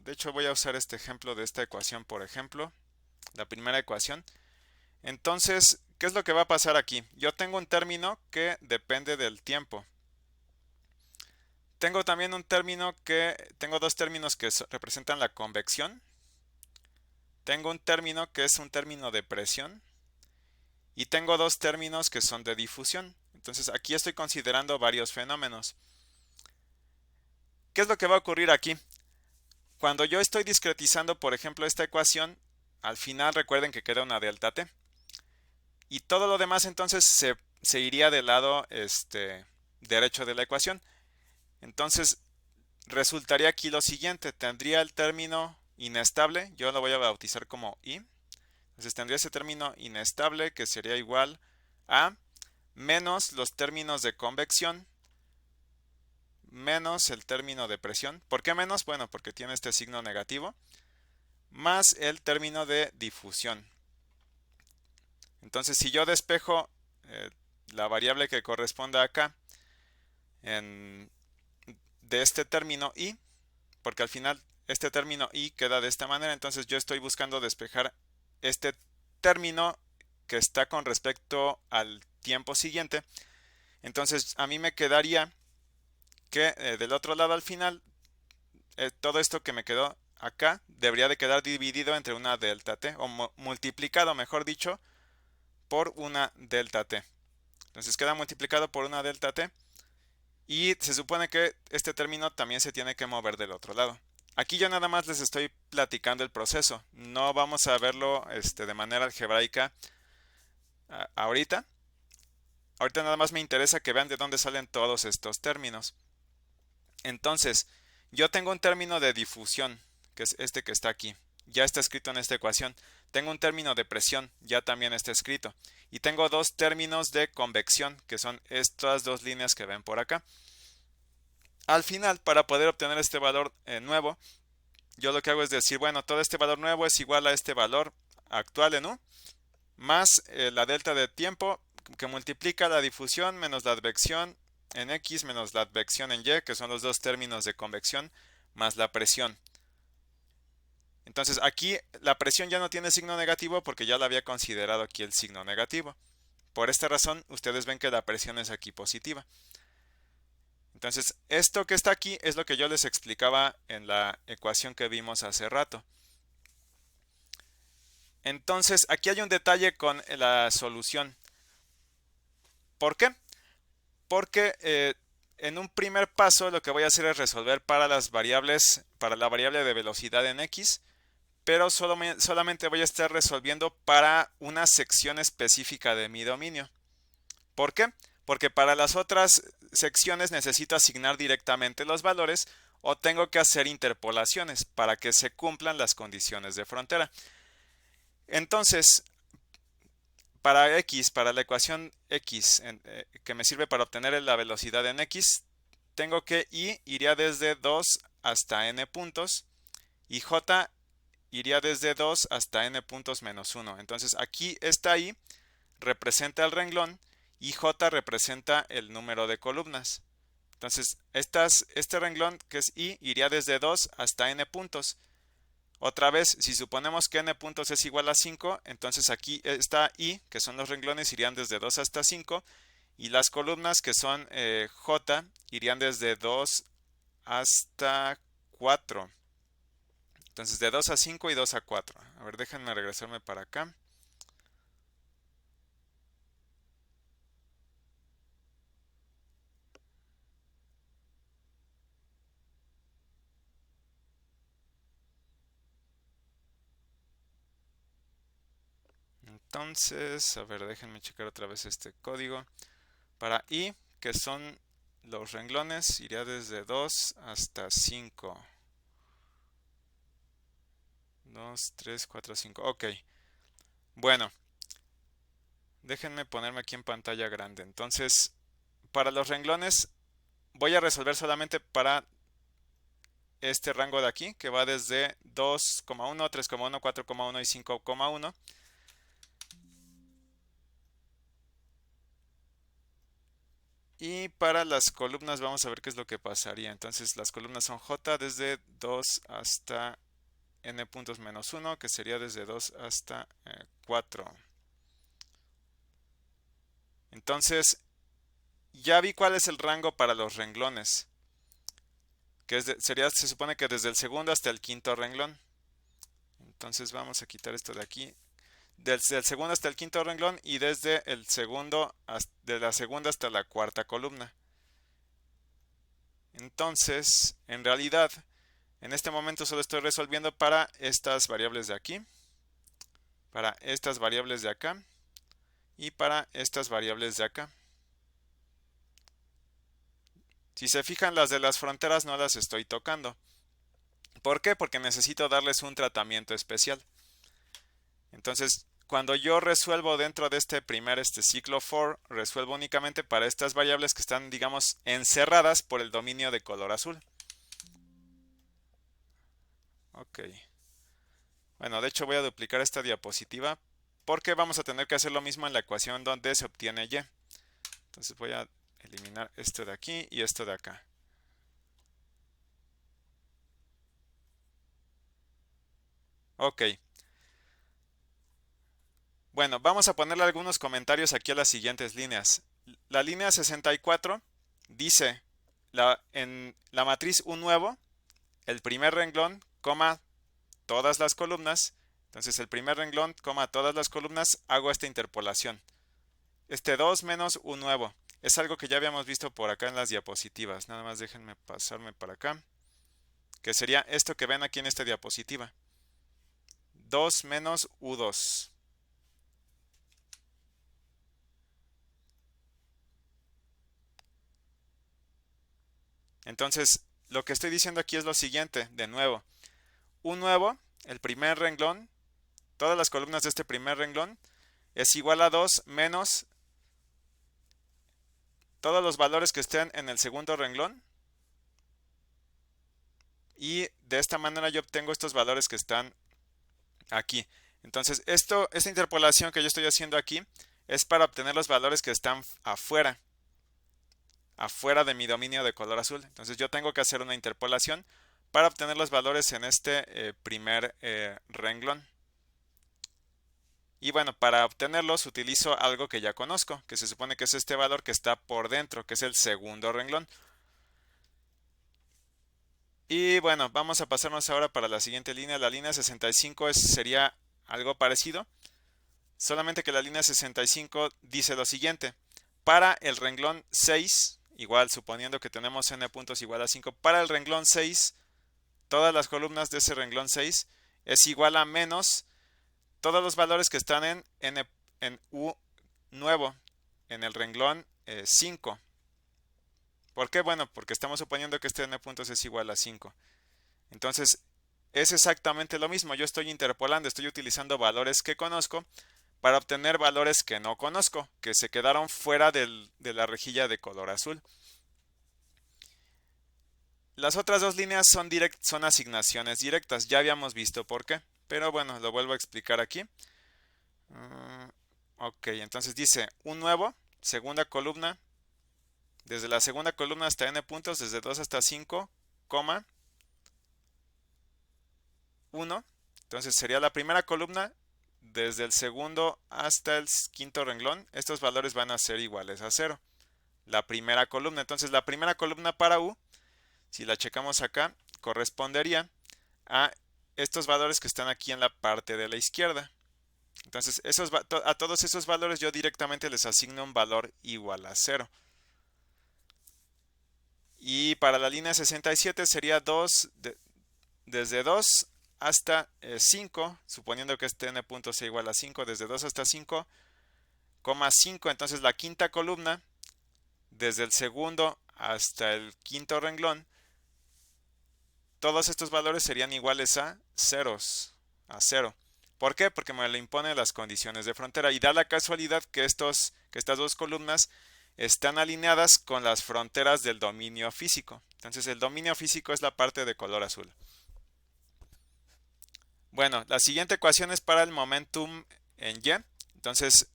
de hecho voy a usar este ejemplo de esta ecuación, por ejemplo, la primera ecuación. Entonces, ¿qué es lo que va a pasar aquí? Yo tengo un término que depende del tiempo. Tengo también tengo dos términos que representan la convección. Tengo un término que es un término de presión. Y tengo dos términos que son de difusión. Entonces aquí estoy considerando varios fenómenos. ¿Qué es lo que va a ocurrir aquí? Cuando yo estoy discretizando, por ejemplo, esta ecuación, al final recuerden que queda una delta t. Y todo lo demás entonces se iría del lado derecho de la ecuación. Entonces resultaría aquí lo siguiente. Tendría el término inestable, yo lo voy a bautizar como I. Entonces tendría ese término inestable que sería igual a menos los términos de convección menos el término de presión. ¿Por qué menos? Bueno, porque tiene este signo negativo, más el término de difusión. Entonces, si yo despejo la variable que corresponda acá de este término i, porque al final este término i queda de esta manera, entonces yo estoy buscando despejar este término que está con respecto al tiempo siguiente. Entonces, a mí me quedaría que del otro lado al final todo esto que me quedó acá debería de quedar dividido entre una delta t, o multiplicado, mejor dicho, por una delta t. Entonces queda multiplicado por una delta t y se supone que este término también se tiene que mover del otro lado. Aquí yo nada más les estoy platicando el proceso, no vamos a verlo de manera algebraica ahorita. Ahorita nada más me interesa que vean de dónde salen todos estos términos. Entonces, yo tengo un término de difusión, que es este que está aquí. Ya está escrito en esta ecuación. Tengo un término de presión, ya también está escrito. Y tengo dos términos de convección, que son estas dos líneas que ven por acá. Al final, para poder obtener este valor nuevo, yo lo que hago es decir, bueno, todo este valor nuevo es igual a este valor actual en U, más la delta de tiempo, que multiplica la difusión menos la advección en X menos la advección en Y, que son los dos términos de convección, más la presión. Entonces aquí la presión ya no tiene signo negativo porque ya la había considerado aquí el signo negativo. Por esta razón, ustedes ven que la presión es aquí positiva. Entonces, esto que está aquí es lo que yo les explicaba en la ecuación que vimos hace rato. Entonces, aquí hay un detalle con la solución. ¿Por qué? Porque en un primer paso lo que voy a hacer es resolver para las variables, para la variable de velocidad en X, pero solamente voy a estar resolviendo para una sección específica de mi dominio. ¿Por qué? Porque para las otras secciones necesito asignar directamente los valores o tengo que hacer interpolaciones para que se cumplan las condiciones de frontera. Entonces, para X, para la ecuación X, que me sirve para obtener la velocidad en X, tengo que I iría desde 2 hasta n puntos y J iría desde 2 hasta n puntos menos 1. Entonces aquí esta I representa el renglón y J representa el número de columnas. Entonces este renglón que es I iría desde 2 hasta n puntos. Otra vez, si suponemos que n puntos es igual a 5, entonces aquí está I, que son los renglones, irían desde 2 hasta 5, y las columnas, que son J, irían desde 2 hasta 4. Entonces de 2 a 5 y 2 a 4. A ver, déjenme regresarme para acá. Entonces, a ver, déjenme checar otra vez este código. Para I, que son los renglones iría desde 2 hasta 5. 2, 3, 4, 5. Ok. Bueno, déjenme ponerme aquí en pantalla grande. Entonces, para los renglones voy a resolver solamente para este rango de aquí, que va desde 2,1, 3,1, 4,1 y 5,1. Y para las columnas vamos a ver qué es lo que pasaría. Entonces las columnas son J desde 2 hasta n puntos menos 1, que sería desde 2 hasta 4. Entonces ya vi cuál es el rango para los renglones, que se supone que desde el segundo hasta el quinto renglón. Entonces vamos a quitar esto de aquí. Desde el segundo hasta el quinto renglón y desde el segundo, de la segunda hasta la cuarta columna. Entonces, en realidad, en este momento solo estoy resolviendo para estas variables de aquí, para estas variables de acá y para estas variables de acá. Si se fijan, las de las fronteras no las estoy tocando. ¿Por qué? Porque necesito darles un tratamiento especial. Entonces, cuando yo resuelvo dentro de este primer ciclo for, resuelvo únicamente para estas variables que están, digamos, encerradas por el dominio de color azul. Ok. Bueno, de hecho voy a duplicar esta diapositiva porque vamos a tener que hacer lo mismo en la ecuación donde se obtiene y. Entonces voy a eliminar esto de aquí y esto de acá. Ok. Bueno, vamos a ponerle algunos comentarios aquí a las siguientes líneas. La línea 64 dice, en la matriz un nuevo, el primer renglón, coma, todas las columnas. Entonces el primer renglón, coma, todas las columnas, hago esta interpolación. Este 2 menos un nuevo. Es algo que ya habíamos visto por acá en las diapositivas. Nada más déjenme pasarme para acá. Que sería esto que ven aquí en esta diapositiva. 2 menos U2. Entonces, lo que estoy diciendo aquí es lo siguiente, de nuevo. Un nuevo, el primer renglón, todas las columnas de este primer renglón, es igual a 2 menos todos los valores que estén en el segundo renglón. Y de esta manera yo obtengo estos valores que están aquí. Entonces, esta interpolación que yo estoy haciendo aquí es para obtener los valores que están afuera de mi dominio de color azul. Entonces yo tengo que hacer una interpolación para obtener los valores en este primer renglón. Y bueno, para obtenerlos utilizo algo que ya conozco, que se supone que es este valor que está por dentro, que es el segundo renglón. Y bueno, vamos a pasarnos ahora para la siguiente línea. La línea 65 sería algo parecido, solamente que la línea 65 dice lo siguiente. Para el renglón 6, igual suponiendo que tenemos n puntos igual a 5, para el renglón 6, todas las columnas de ese renglón 6 es igual a menos todos los valores que están en U nuevo, en el renglón 5. ¿Por qué? Bueno, porque estamos suponiendo que este n puntos es igual a 5. Entonces, es exactamente lo mismo. Yo estoy interpolando, estoy utilizando valores que conozco para obtener valores que no conozco, que se quedaron fuera de la rejilla de color azul. Las otras dos líneas son asignaciones directas. Ya habíamos visto por qué. Pero bueno, lo vuelvo a explicar aquí. Ok, entonces dice un nuevo, segunda columna. Desde la segunda columna hasta n puntos, desde 2 hasta 5, 1. Entonces sería la primera columna desde el segundo hasta el quinto renglón. Estos valores van a ser iguales a 0. La primera columna. Entonces la primera columna para U, si la checamos acá, correspondería a estos valores que están aquí en la parte de la izquierda. Entonces a todos esos valores yo directamente les asigno un valor igual a 0. Y para la línea 67 sería desde 2 hasta 5, suponiendo que este n punto sea igual a 5, desde 2 hasta 5, 5. Entonces la quinta columna, desde el segundo hasta el quinto renglón, todos estos valores serían iguales a ceros, a cero. ¿Por qué? Porque me lo imponen las condiciones de frontera y da la casualidad que estas dos columnas están alineadas con las fronteras del dominio físico. Entonces el dominio físico es la parte de color azul. Bueno, la siguiente ecuación es para el momentum en Y. Entonces,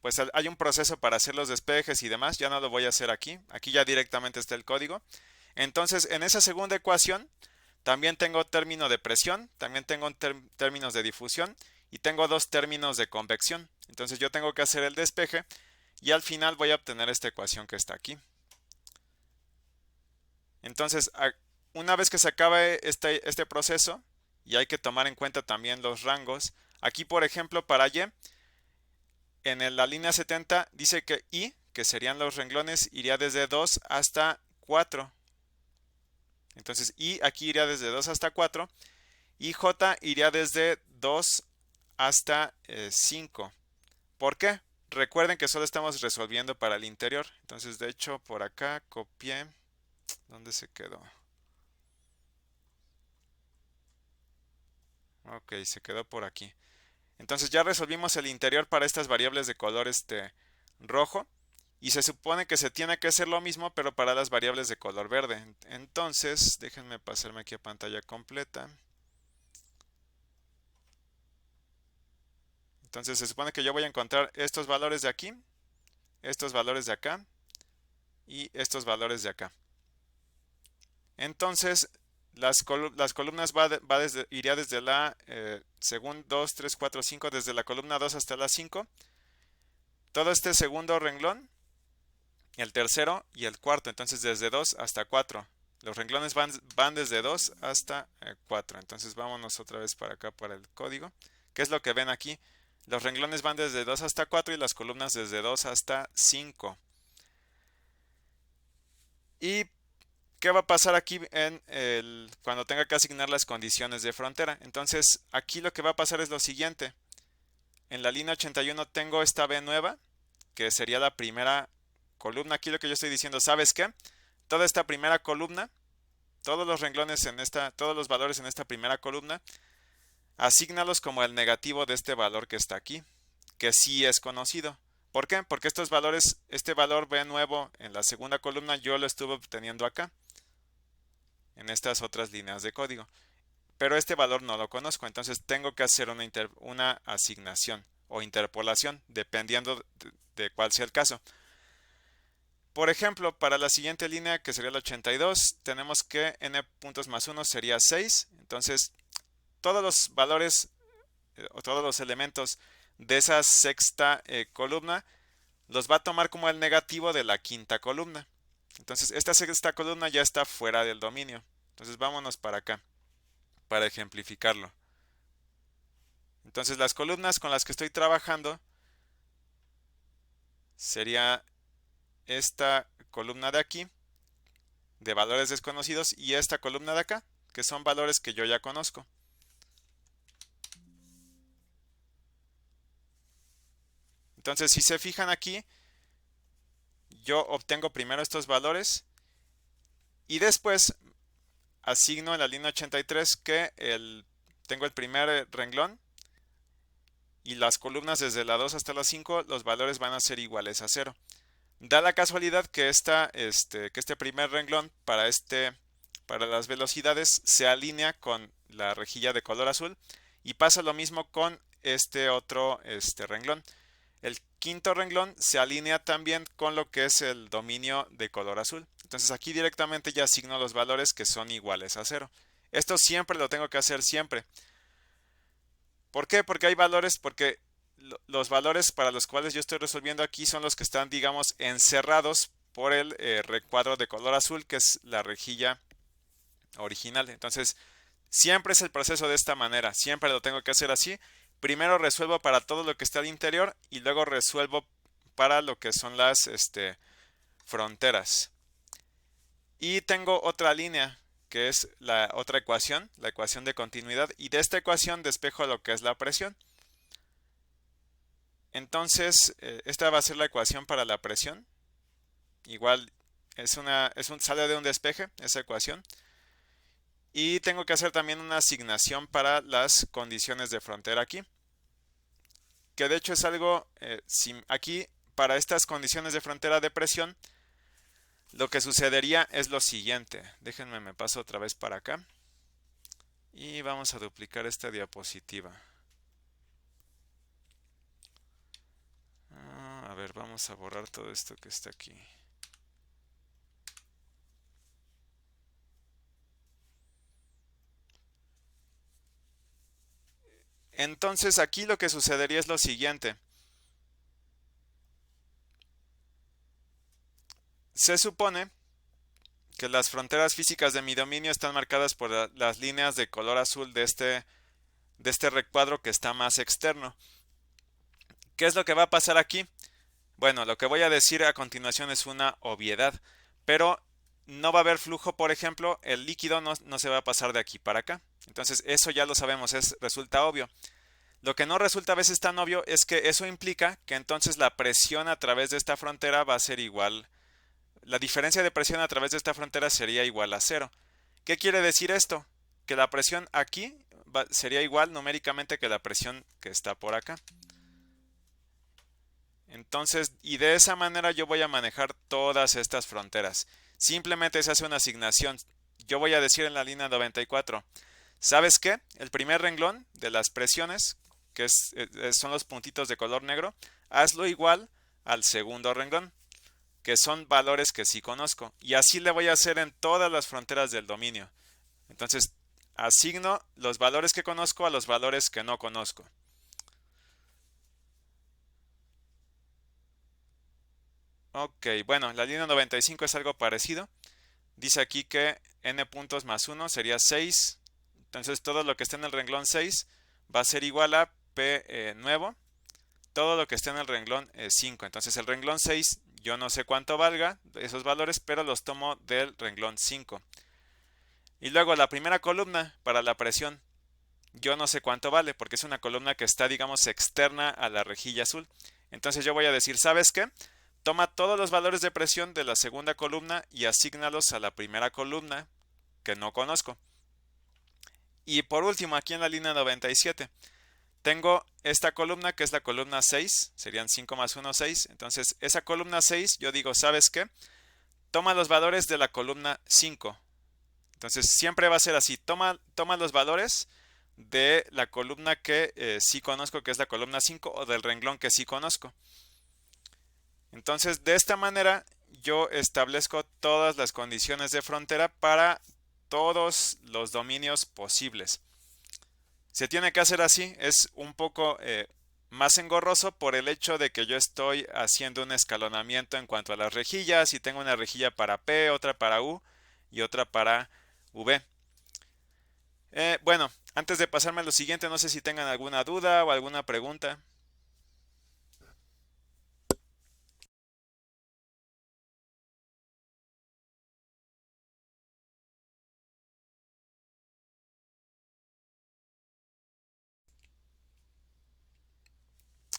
pues hay un proceso para hacer los despejes y demás. Ya no lo voy a hacer aquí. Aquí ya directamente está el código. Entonces, en esa segunda ecuación, también tengo término de presión, también tengo términos de difusión y tengo dos términos de convección. Entonces, yo tengo que hacer el despeje y al final voy a obtener esta ecuación que está aquí. Entonces, una vez que se acabe este proceso, y hay que tomar en cuenta también los rangos, aquí por ejemplo para Y, en la línea 70 dice que I, que serían los renglones, iría desde 2 hasta 4. Entonces I aquí iría desde 2 hasta 4 y J iría desde 2 hasta 5. ¿Por qué? Recuerden que solo estamos resolviendo para el interior. Entonces de hecho por acá copié. ¿Dónde se quedó? Ok, se quedó por aquí. Entonces ya resolvimos el interior para estas variables de color rojo. Y se supone que se tiene que hacer lo mismo, pero para las variables de color verde. Entonces, déjenme pasarme aquí a pantalla completa. Entonces se supone que yo voy a encontrar estos valores de aquí, estos valores de acá y estos valores de acá. Entonces, las columnas iría desde la, según 2, 3, 4, 5, desde la columna 2 hasta la 5. Todo este segundo renglón, el tercero y el cuarto, entonces desde 2 hasta 4. Los renglones van desde 2 hasta 4. Entonces vámonos otra vez para acá para el código. ¿Qué es lo que ven aquí? Los renglones van desde 2 hasta 4 y las columnas desde 2 hasta 5. ¿Y qué va a pasar aquí cuando tenga que asignar las condiciones de frontera? Entonces aquí lo que va a pasar es lo siguiente. En la línea 81 tengo esta B nueva, que sería la primera columna. Aquí lo que yo estoy diciendo, ¿sabes qué? Toda esta primera columna, todos los renglones todos los valores en esta primera columna, asígnalos como el negativo de este valor que está aquí, que sí es conocido. ¿Por qué? Porque estos valores, este valor B nuevo en la segunda columna, yo lo estuve obteniendo acá, en estas otras líneas de código. Pero este valor no lo conozco, entonces tengo que hacer una asignación o interpolación, dependiendo de cuál sea el caso. Por ejemplo, para la siguiente línea, que sería el 82, tenemos que n puntos más 1 sería 6. Entonces, todos los valores o todos los elementos de esa sexta columna los va a tomar como el negativo de la quinta columna. Entonces, esta sexta columna ya está fuera del dominio. Entonces, vámonos para acá, para ejemplificarlo. Entonces, las columnas con las que estoy trabajando sería esta columna de aquí, de valores desconocidos, y esta columna de acá, que son valores que yo ya conozco. Entonces, si se fijan aquí, yo obtengo primero estos valores y después asigno en la línea 83 que tengo el primer renglón y las columnas desde la 2 hasta la 5, los valores van a ser iguales a 0. Da la casualidad que este primer renglón para las velocidades se alinea con la rejilla de color azul y pasa lo mismo con este otro renglón. El quinto renglón se alinea también con lo que es el dominio de color azul. Entonces aquí directamente ya asigno los valores que son iguales a 0. Esto siempre lo tengo que hacer siempre. ¿Por qué? Porque hay valores, porque los valores para los cuales yo estoy resolviendo aquí son los que están, digamos, encerrados por el recuadro de color azul, que es la rejilla original. Entonces, siempre es el proceso de esta manera, siempre lo tengo que hacer así. Primero resuelvo para todo lo que está al interior y luego resuelvo para lo que son las fronteras. Y tengo otra línea, que es la otra ecuación, la ecuación de continuidad, y de esta ecuación despejo lo que es la presión. Entonces, esta va a ser la ecuación para la presión. Igual sale de un despeje esa ecuación. Y tengo que hacer también una asignación para las condiciones de frontera aquí. Que de hecho es algo, aquí para estas condiciones de frontera de presión, lo que sucedería es lo siguiente. Déjenme, me paso otra vez para acá. Y vamos a duplicar esta diapositiva. A ver, vamos a borrar todo esto que está aquí. Entonces aquí lo que sucedería es lo siguiente. Se supone que las fronteras físicas de mi dominio están marcadas por las líneas de color azul de este recuadro que está más externo. ¿Qué es lo que va a pasar aquí? Bueno, lo que voy a decir a continuación es una obviedad, pero no va a haber flujo, por ejemplo, el líquido no se va a pasar de aquí para acá. Entonces eso ya lo sabemos, resulta obvio. Lo que no resulta a veces tan obvio es que eso implica que entonces la presión a través de esta frontera va a ser igual. La diferencia de presión a través de esta frontera sería igual a cero. ¿Qué quiere decir esto? Que la presión aquí sería igual numéricamente que la presión que está por acá. Entonces, y de esa manera yo voy a manejar todas estas fronteras. Simplemente se hace una asignación. Yo voy a decir en la línea 94, ¿sabes qué? El primer renglón de las presiones, que son los puntitos de color negro, hazlo igual al segundo renglón, que son valores que sí conozco. Y así le voy a hacer en todas las fronteras del dominio. Entonces, asigno los valores que conozco a los valores que no conozco. Ok, bueno, la línea 95 es algo parecido. Dice aquí que n puntos más 1 sería 6. Entonces todo lo que esté en el renglón 6 va a ser igual a P nuevo. Todo lo que esté en el renglón 5. Entonces el renglón 6 yo no sé cuánto valga esos valores, pero los tomo del renglón 5. Y luego la primera columna para la presión. Yo no sé cuánto vale porque es una columna que está, digamos, externa a la rejilla azul. Entonces yo voy a decir, ¿sabes qué? Toma todos los valores de presión de la segunda columna y asígnalos a la primera columna que no conozco. Y por último, aquí en la línea 97, tengo esta columna que es la columna 6, serían 5 más 1, 6. Entonces, esa columna 6, yo digo, ¿sabes qué? Toma los valores de la columna 5. Entonces, siempre va a ser así. Toma los valores de la columna que sí conozco, que es la columna 5, o del renglón que sí conozco. Entonces, de esta manera, yo establezco todas las condiciones de frontera para todos los dominios posibles. Se tiene que hacer así, es un poco más engorroso por el hecho de que yo estoy haciendo un escalonamiento en cuanto a las rejillas y tengo una rejilla para P, otra para U y otra para V. Bueno, antes de pasarme a lo siguiente, no sé si tengan alguna duda o alguna pregunta.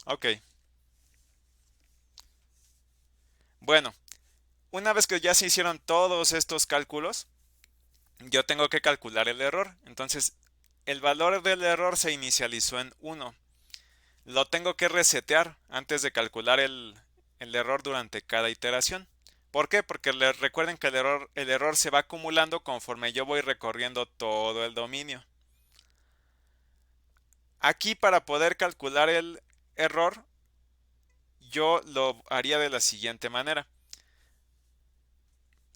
Ok. Bueno, una vez que ya se hicieron todos estos cálculos, yo tengo que calcular el error. Entonces, el valor del error se inicializó en 1. Lo tengo que resetear antes de calcular el error durante cada iteración. ¿Por qué? Porque recuerden que el error se va acumulando conforme yo voy recorriendo todo el dominio. Aquí, para poder calcular el error, yo lo haría de la siguiente manera.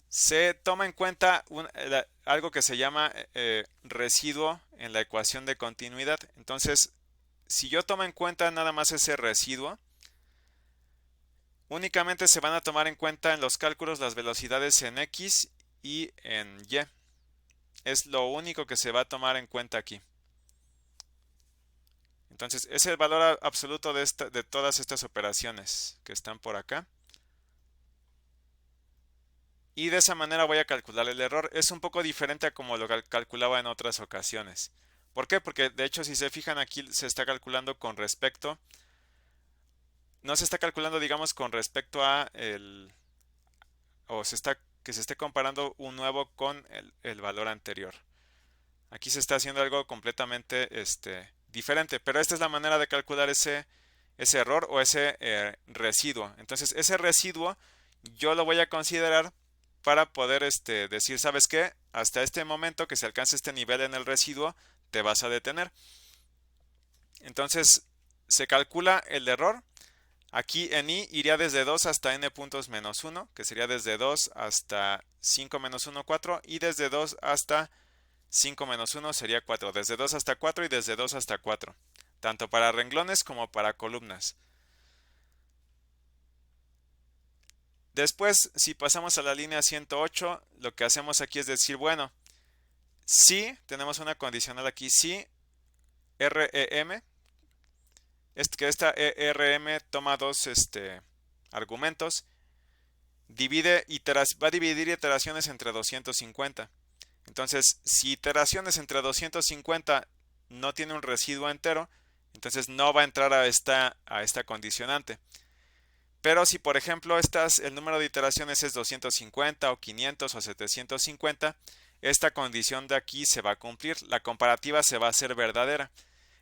Se toma en cuenta algo que se llama residuo en la ecuación de continuidad. Entonces, si yo tomo en cuenta nada más ese residuo, únicamente se van a tomar en cuenta en los cálculos las velocidades en X y en Y. Es lo único que se va a tomar en cuenta aquí. Entonces, es el valor absoluto de todas estas operaciones que están por acá. Y de esa manera voy a calcular el error. Es un poco diferente a como lo calculaba en otras ocasiones. ¿Por qué? Porque de hecho, si se fijan aquí, se está calculando con respecto, no se está calculando, digamos, con respecto a o se está que se esté comparando un nuevo con el valor anterior. Aquí se está haciendo algo completamente diferente, pero esta es la manera de calcular ese error o ese residuo. Entonces, ese residuo yo lo voy a considerar para poder decir, ¿sabes qué? Hasta este momento que se alcance este nivel en el residuo, te vas a detener. Entonces, se calcula el error. Aquí en i iría desde 2 hasta n puntos menos 1, que sería desde 2 hasta 5 menos 1, 4, y desde 2 hasta 5 menos 1 sería 4. Desde 2 hasta 4 y desde 2 hasta 4. Tanto para renglones como para columnas. Después, si pasamos a la línea 108, lo que hacemos aquí es decir, bueno, si tenemos una condicional aquí, si REM, que esta REM toma dos argumentos, va a dividir iteraciones entre 250. Entonces, si iteraciones entre 250 no tiene un residuo entero, entonces no va a entrar a esta condicionante. Pero si por ejemplo el número de iteraciones es 250 o 500 o 750, esta condición de aquí se va a cumplir, la comparativa se va a hacer verdadera.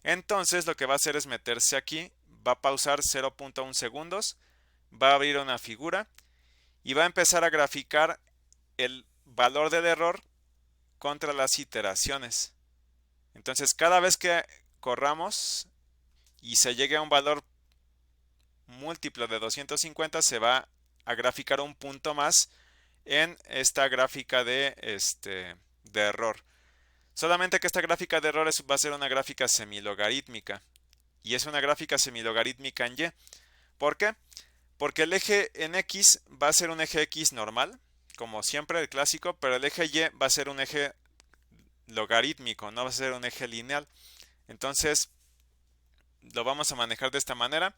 Entonces lo que va a hacer es meterse aquí, va a pausar 0.1 segundos, va a abrir una figura y va a empezar a graficar el valor del error contra las iteraciones. Entonces cada vez que corramos y se llegue a un valor múltiplo de 250, se va a graficar un punto más en esta gráfica de error. Solamente que esta gráfica de errores va a ser una gráfica semilogarítmica. Y es una gráfica semilogarítmica en Y. ¿Por qué? Porque el eje en X va a ser un eje X normal, como siempre el clásico, pero el eje Y va a ser un eje logarítmico, no va a ser un eje lineal. Entonces lo vamos a manejar de esta manera.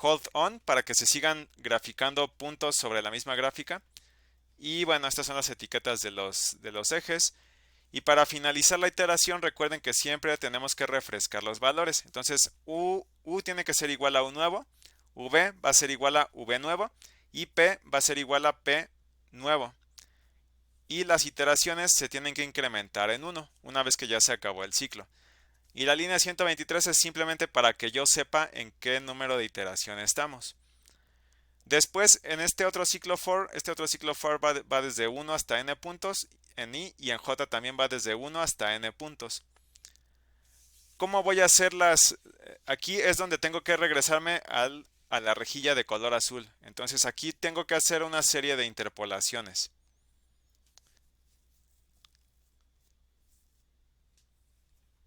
Hold on para que se sigan graficando puntos sobre la misma gráfica. Y bueno, estas son las etiquetas de los ejes. Y para finalizar la iteración, recuerden que siempre tenemos que refrescar los valores. Entonces, U tiene que ser igual a U nuevo, V va a ser igual a V nuevo y P va a ser igual a P nuevo. Y las iteraciones se tienen que incrementar en 1 una vez que ya se acabó el ciclo. Y la línea 123 es simplemente para que yo sepa en qué número de iteración estamos. Después, en este otro ciclo for va desde 1 hasta n puntos en i y en j también va desde 1 hasta n puntos. ¿Cómo voy a hacerlas? Aquí es donde tengo que regresarme a la rejilla de color azul. Entonces aquí tengo que hacer una serie de interpolaciones.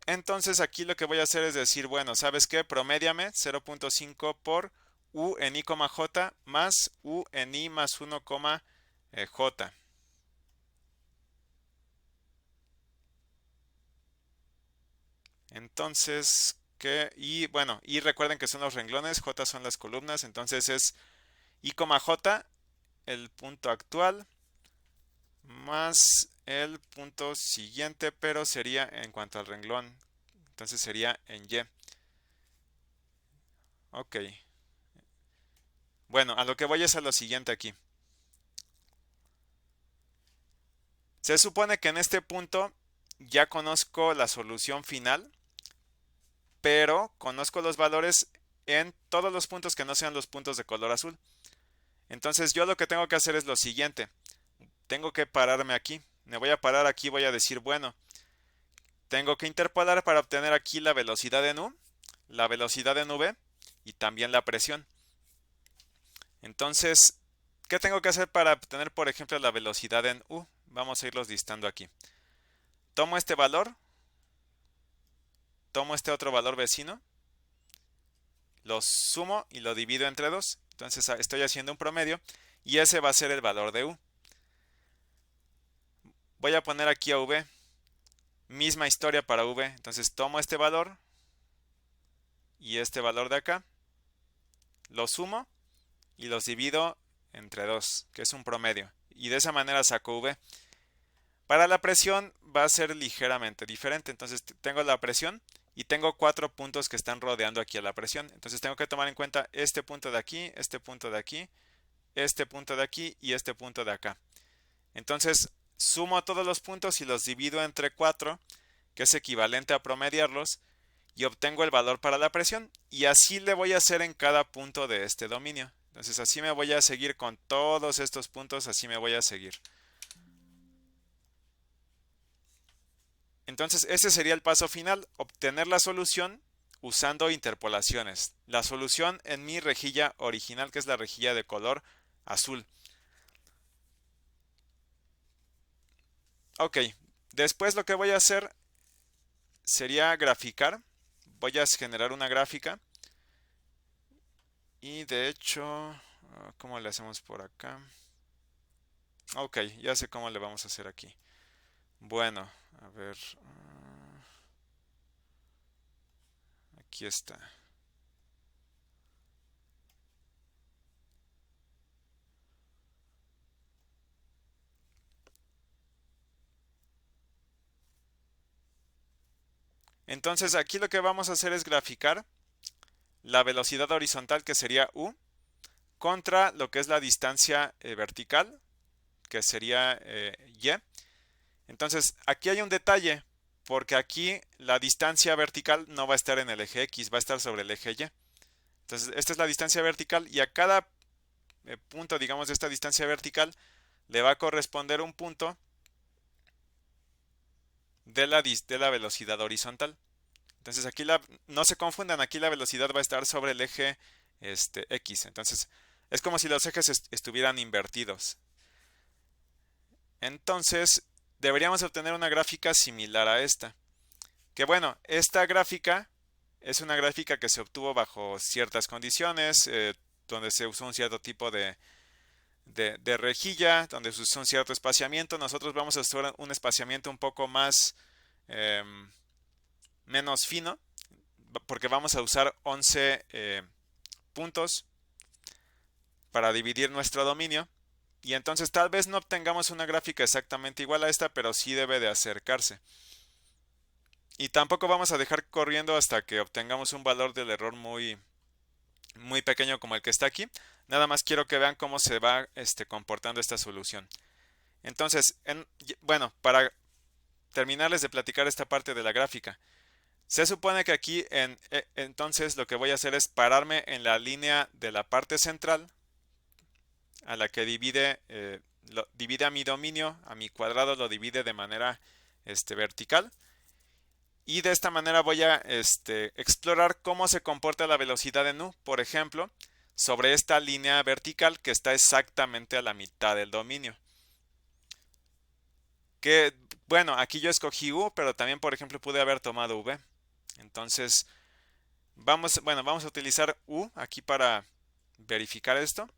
Entonces aquí lo que voy a hacer es decir, bueno, ¿sabes qué? Promédiame 0.5 por u en i, j más u en i más 1, j. Entonces, y bueno, y recuerden que son los renglones, j son las columnas, entonces es i, j, el punto actual, más el punto siguiente, pero sería en cuanto al renglón, entonces sería en y. Ok. Bueno, a lo que voy es a lo siguiente aquí. Se supone que en este punto ya conozco la solución final, pero conozco los valores en todos los puntos que no sean los puntos de color azul. Entonces yo lo que tengo que hacer es lo siguiente. Tengo que pararme aquí. Me voy a parar aquí, voy a decir, bueno, tengo que interpolar para obtener aquí la velocidad en U, la velocidad en V y también la presión. Entonces, ¿qué tengo que hacer para obtener, por ejemplo, la velocidad en U? Vamos a irlos listando aquí. Tomo este valor, tomo este otro valor vecino, los sumo y lo divido entre 2. Entonces estoy haciendo un promedio y ese va a ser el valor de U. Voy a poner aquí a V. Misma historia para V. Entonces tomo este valor y este valor de acá. Los sumo y los divido entre 2, que es un promedio. Y de esa manera saco V. Para la presión va a ser ligeramente diferente. Entonces tengo la presión y tengo 4 puntos que están rodeando aquí a la presión. Entonces tengo que tomar en cuenta este punto de aquí, este punto de aquí, este punto de aquí y este punto de acá. Entonces sumo todos los puntos y los divido entre 4, que es equivalente a promediarlos, y obtengo el valor para la presión. Y así le voy a hacer en cada punto de este dominio. Entonces así me voy a seguir con todos estos puntos, así me voy a seguir. Entonces ese sería el paso final, obtener la solución usando interpolaciones. La solución en mi rejilla original, que es la rejilla de color azul. Ok, después lo que voy a hacer sería graficar. Voy a generar una gráfica. Y de hecho, ¿cómo le hacemos por acá? Ok, ya sé cómo le vamos a hacer aquí. Bueno, a ver. Aquí está. Entonces aquí lo que vamos a hacer es graficar la velocidad horizontal, que sería u, contra lo que es la distancia vertical, que sería y. Entonces aquí hay un detalle, porque aquí la distancia vertical no va a estar en el eje X, va a estar sobre el eje Y. Entonces esta es la distancia vertical y a cada punto, digamos, de esta distancia vertical le va a corresponder un punto de la velocidad horizontal. Entonces aquí no se confundan, aquí la velocidad va a estar sobre el eje X. Entonces es como si los ejes estuvieran invertidos. Entonces deberíamos obtener una gráfica similar a esta. Que bueno, esta gráfica es una gráfica que se obtuvo bajo ciertas condiciones, donde se usó un cierto tipo de rejilla, donde se usó un cierto espaciamiento. Nosotros vamos a usar un espaciamiento un poco más menos fino, porque vamos a usar 11 puntos para dividir nuestro dominio. Y entonces tal vez no obtengamos una gráfica exactamente igual a esta, pero sí debe de acercarse. Y tampoco vamos a dejar corriendo hasta que obtengamos un valor del error muy, muy pequeño como el que está aquí. Nada más quiero que vean cómo se va comportando esta solución. Entonces, bueno, para terminarles de platicar esta parte de la gráfica, se supone que aquí entonces lo que voy a hacer es pararme en la línea de la parte central a la que divide a mi dominio, a mi cuadrado lo divide de manera vertical. Y de esta manera voy a explorar cómo se comporta la velocidad en u, por ejemplo, sobre esta línea vertical que está exactamente a la mitad del dominio. Que, bueno, aquí yo escogí u, pero también, por ejemplo, pude haber tomado v. Entonces, vamos a utilizar u aquí para verificar esto.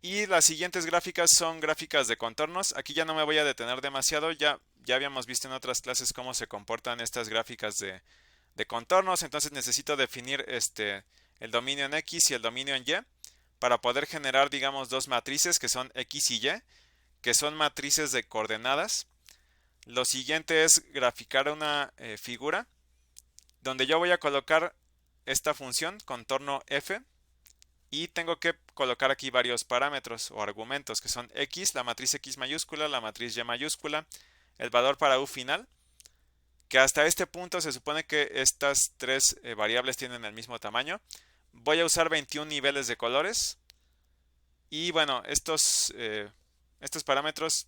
Y las siguientes gráficas son gráficas de contornos. Aquí ya no me voy a detener demasiado, ya habíamos visto en otras clases cómo se comportan estas gráficas de contornos. Entonces necesito definir el dominio en X y el dominio en Y para poder generar, digamos, dos matrices que son X y Y, que son matrices de coordenadas. Lo siguiente es graficar una figura donde yo voy a colocar esta función, contorno f, y tengo que colocar aquí varios parámetros o argumentos que son x, la matriz x mayúscula, la matriz y mayúscula, el valor para u final, que hasta este punto se supone que estas tres variables tienen el mismo tamaño. Voy a usar 21 niveles de colores y bueno, estos parámetros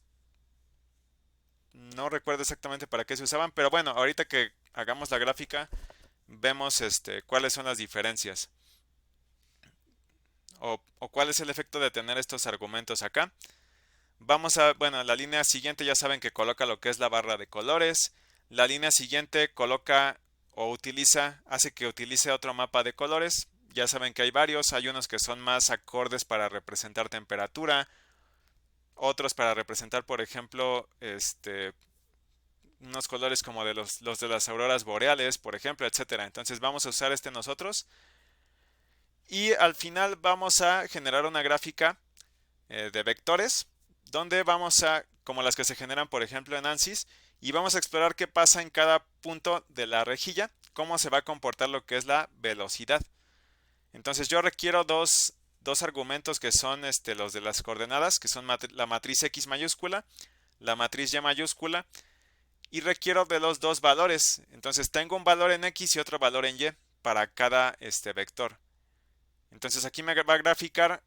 no recuerdo exactamente para qué se usaban, pero bueno, ahorita que hagamos la gráfica vemos cuáles son las diferencias. O cuál es el efecto de tener estos argumentos acá. Bueno, la línea siguiente ya saben que coloca lo que es la barra de colores. La línea siguiente coloca o hace que utilice otro mapa de colores. Ya saben que hay varios, hay unos que son más acordes para representar temperatura, otros para representar, por ejemplo, unos colores como de los de las auroras boreales, por ejemplo, etcétera. Entonces vamos a usar nosotros. Y al final vamos a generar una gráfica de vectores, donde como las que se generan por ejemplo en ANSYS, y vamos a explorar qué pasa en cada punto de la rejilla, cómo se va a comportar lo que es la velocidad. Entonces yo requiero dos dos argumentos que son los de las coordenadas, que son la matriz X mayúscula, la matriz Y mayúscula, y requiero de los dos valores. Entonces tengo un valor en X y otro valor en Y para cada vector. Entonces aquí me va a graficar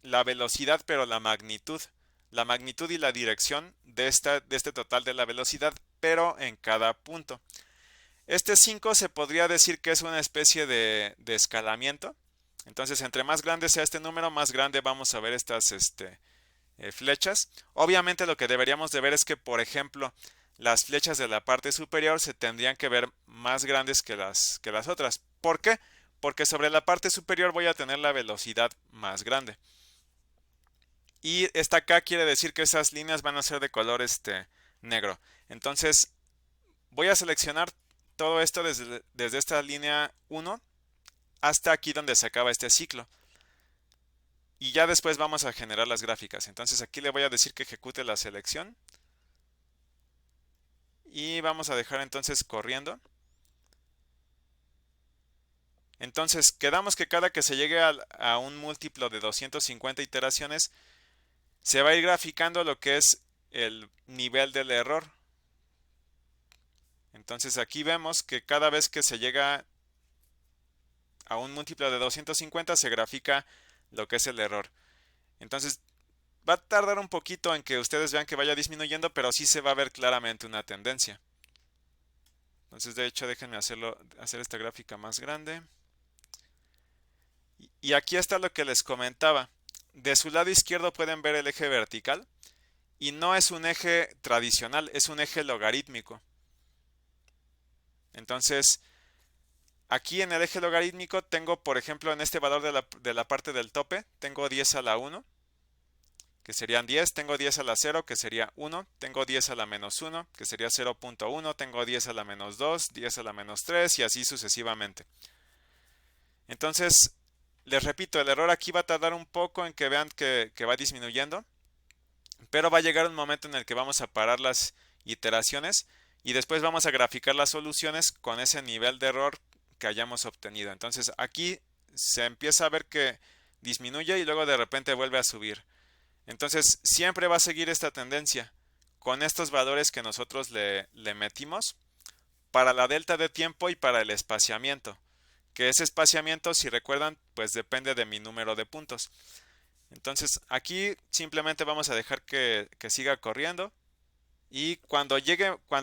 la velocidad, pero la magnitud y la dirección de este total de la velocidad, pero en cada punto. Este 5 se podría decir que es una especie de escalamiento. Entonces, entre más grande sea este número, más grande vamos a ver estas flechas. Obviamente lo que deberíamos de ver es que, por ejemplo, las flechas de la parte superior se tendrían que ver más grandes que las otras. ¿Por qué? Porque sobre la parte superior voy a tener la velocidad más grande. Y esta acá quiere decir que esas líneas van a ser de color negro. Entonces voy a seleccionar todo esto desde esta línea 1 hasta aquí donde se acaba este ciclo. Y ya después vamos a generar las gráficas. Entonces aquí le voy a decir que ejecute la selección. Y vamos a dejar entonces corriendo. Entonces quedamos que cada que se llegue a un múltiplo de 250 iteraciones, se va a ir graficando lo que es el nivel del error. Entonces aquí vemos que cada vez que se llega a un múltiplo de 250 se grafica lo que es el error. Entonces va a tardar un poquito en que ustedes vean que vaya disminuyendo, pero sí se va a ver claramente una tendencia. Entonces de hecho déjenme hacer esta gráfica más grande. Y aquí está lo que les comentaba. De su lado izquierdo pueden ver el eje vertical. Y no es un eje tradicional, es un eje logarítmico. Entonces, aquí en el eje logarítmico tengo, por ejemplo, en este valor de la parte del tope, tengo 10 a la 1, que serían 10, tengo 10 a la 0, que sería 1, tengo 10 a la menos 1, que sería 0.1, tengo 10 a la menos 2, 10 a la menos 3 y así sucesivamente. Entonces, les repito, el error aquí va a tardar un poco en que vean que va disminuyendo, pero va a llegar un momento en el que vamos a parar las iteraciones y después vamos a graficar las soluciones con ese nivel de error que hayamos obtenido. Entonces aquí se empieza a ver que disminuye y luego de repente vuelve a subir. Entonces siempre va a seguir esta tendencia con estos valores que nosotros le metimos para la delta de tiempo y para el espaciamiento. Que ese espaciamiento, si recuerdan, pues depende de mi número de puntos. Entonces aquí simplemente vamos a dejar que siga corriendo. Y cuando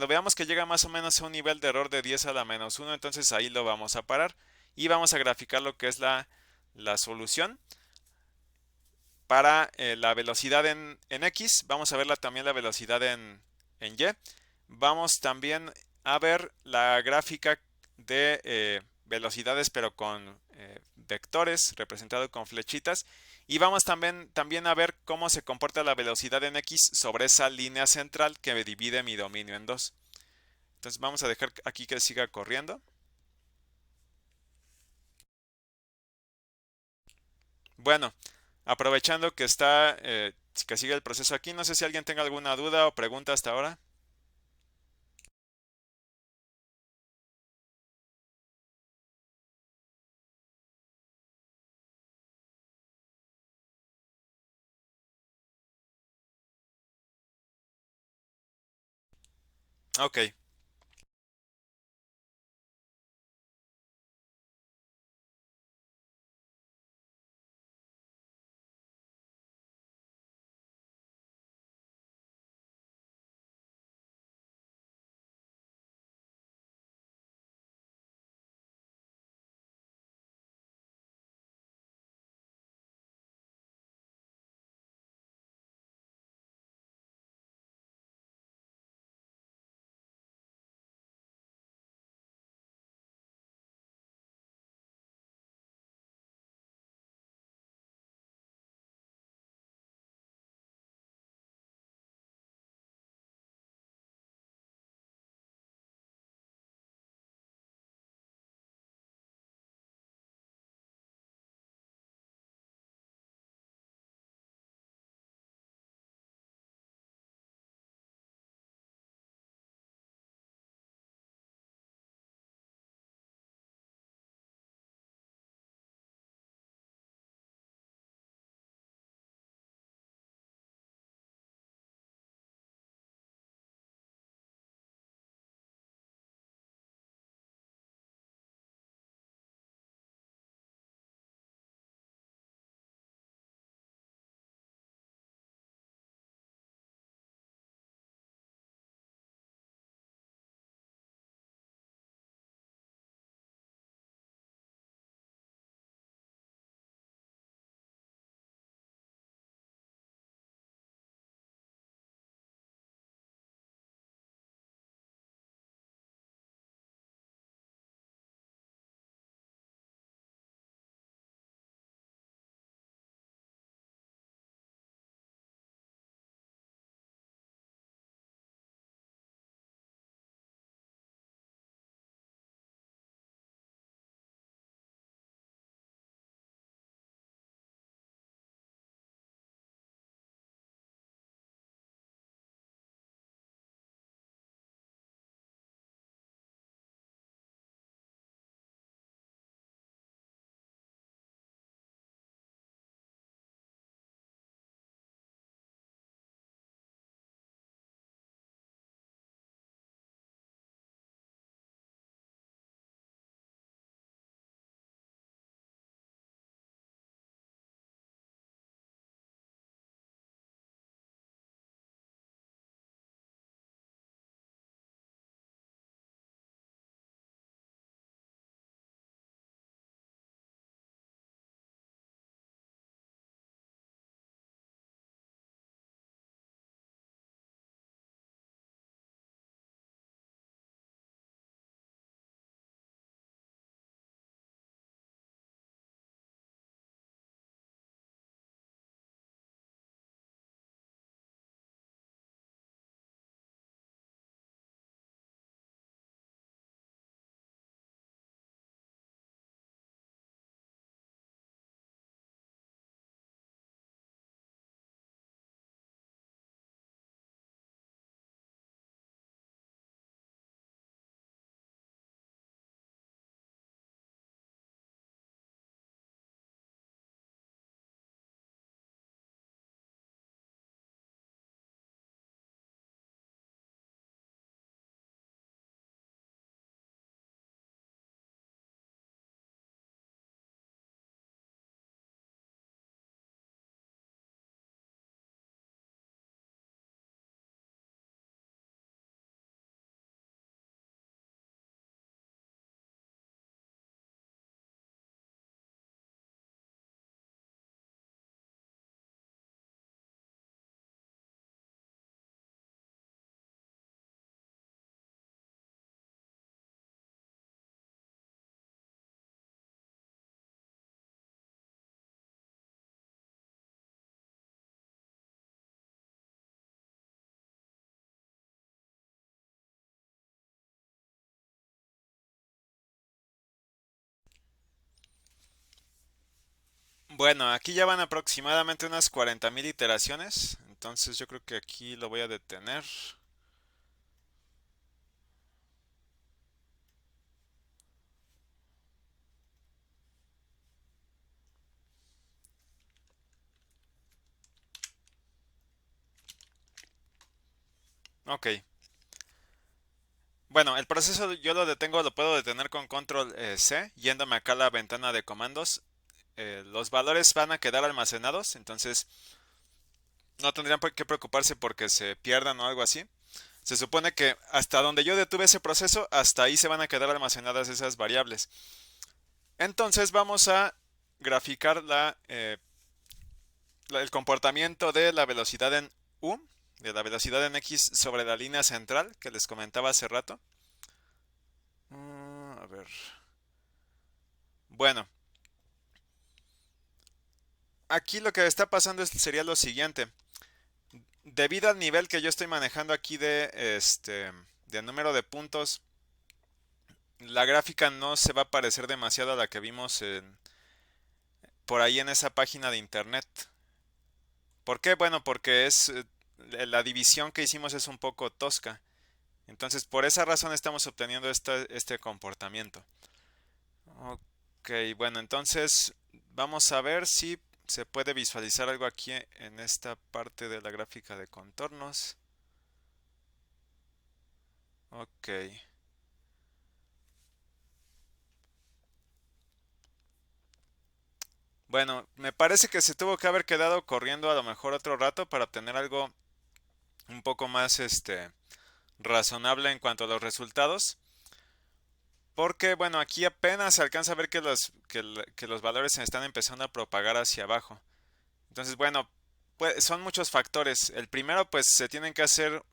veamos que llega más o menos a un nivel de error de 10 a la menos 1, entonces ahí lo vamos a parar. Y vamos a graficar lo que es la solución para la velocidad en X. Vamos a ver también la velocidad en Y. Vamos también a ver la gráfica de velocidades, pero con vectores representados con flechitas. Y vamos también a ver cómo se comporta la velocidad en X sobre esa línea central que divide mi dominio en dos. Entonces vamos a dejar aquí que siga corriendo. Bueno, aprovechando que sigue el proceso aquí, no sé si alguien tenga alguna duda o pregunta hasta ahora. Ok. Bueno, aquí ya van aproximadamente unas 40.000 iteraciones, entonces yo creo que aquí lo voy a detener. Ok. Bueno, el proceso yo lo detengo, lo puedo detener con control C, yéndome acá a la ventana de comandos. Los valores van a quedar almacenados, entonces no tendrían por qué preocuparse porque se pierdan o algo así. Se supone que hasta donde yo detuve ese proceso, hasta ahí se van a quedar almacenadas esas variables. Entonces vamos a graficar el comportamiento de la velocidad en U, de la velocidad en X sobre la línea central que les comentaba hace rato. A ver. Bueno, aquí lo que está pasando sería lo siguiente. Debido al nivel que yo estoy manejando aquí de número de puntos, la gráfica no se va a parecer demasiado a la que vimos por ahí en esa página de internet. ¿Por qué? Bueno, porque la división que hicimos es un poco tosca. Entonces, por esa razón estamos obteniendo este comportamiento. Ok, bueno, entonces vamos a ver si se puede visualizar algo aquí en esta parte de la gráfica de contornos. Ok. Bueno, me parece que se tuvo que haber quedado corriendo a lo mejor otro rato para obtener algo un poco más razonable en cuanto a los resultados. Porque, bueno, aquí apenas se alcanza a ver que los valores se están empezando a propagar hacia abajo. Entonces, bueno, pues son muchos factores. El primero, pues se tienen que hacer,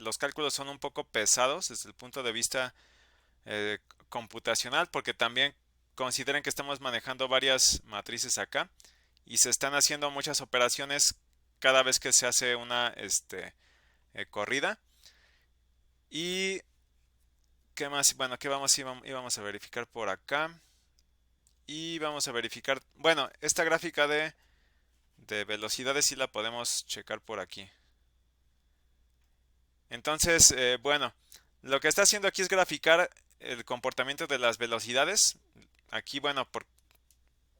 los cálculos son un poco pesados desde el punto de vista eh, computacional, porque también consideren que estamos manejando varias matrices acá y se están haciendo muchas operaciones cada vez que se hace una corrida. Y qué más, bueno, qué íbamos a verificar por acá. Y vamos a verificar, bueno, esta gráfica de velocidades sí la podemos checar por aquí. Entonces, bueno, lo que está haciendo aquí es graficar el comportamiento de las velocidades. Aquí, bueno,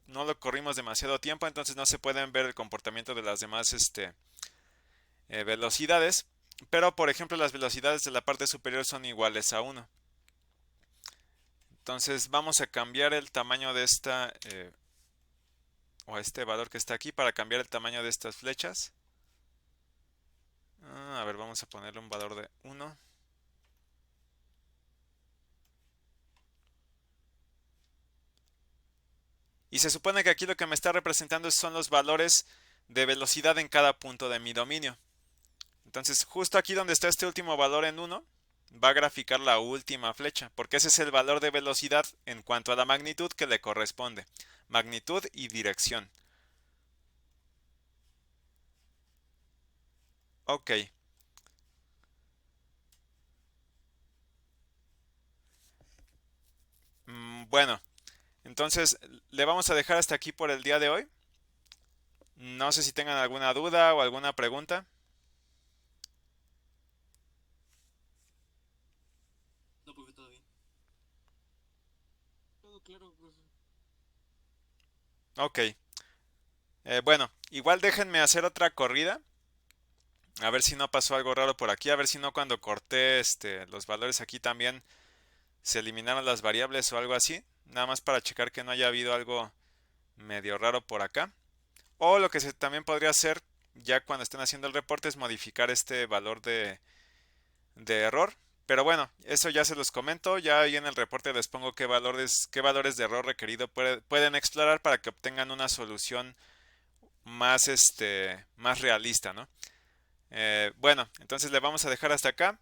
no lo corrimos demasiado tiempo, entonces no se pueden ver el comportamiento de las demás velocidades. Pero, por ejemplo, las velocidades de la parte superior son iguales a 1. Entonces vamos a cambiar el tamaño de o este valor que está aquí para cambiar el tamaño de estas flechas. A ver, vamos a ponerle un valor de 1. Y se supone que aquí lo que me está representando son los valores de velocidad en cada punto de mi dominio. Entonces, justo aquí donde está este último valor en 1, va a graficar la última flecha, porque ese es el valor de velocidad en cuanto a la magnitud que le corresponde. Magnitud y dirección. Ok. Bueno, entonces le vamos a dejar hasta aquí por el día de hoy. No sé si tengan alguna duda o alguna pregunta. No, porque todo bien. Todo claro, profesor. Ok. Bueno, igual déjenme hacer otra corrida. A ver si no pasó algo raro por aquí. A ver si no cuando corté los valores aquí también se eliminaron las variables o algo así. Nada más para checar que no haya habido algo medio raro por acá. O lo que también podría hacer ya cuando estén haciendo el reporte es modificar este valor de error. Pero bueno, eso ya se los comento. Ya ahí en el reporte les pongo qué valores de error requerido pueden explorar para que obtengan una solución más realista, ¿no? Bueno, entonces le vamos a dejar hasta acá.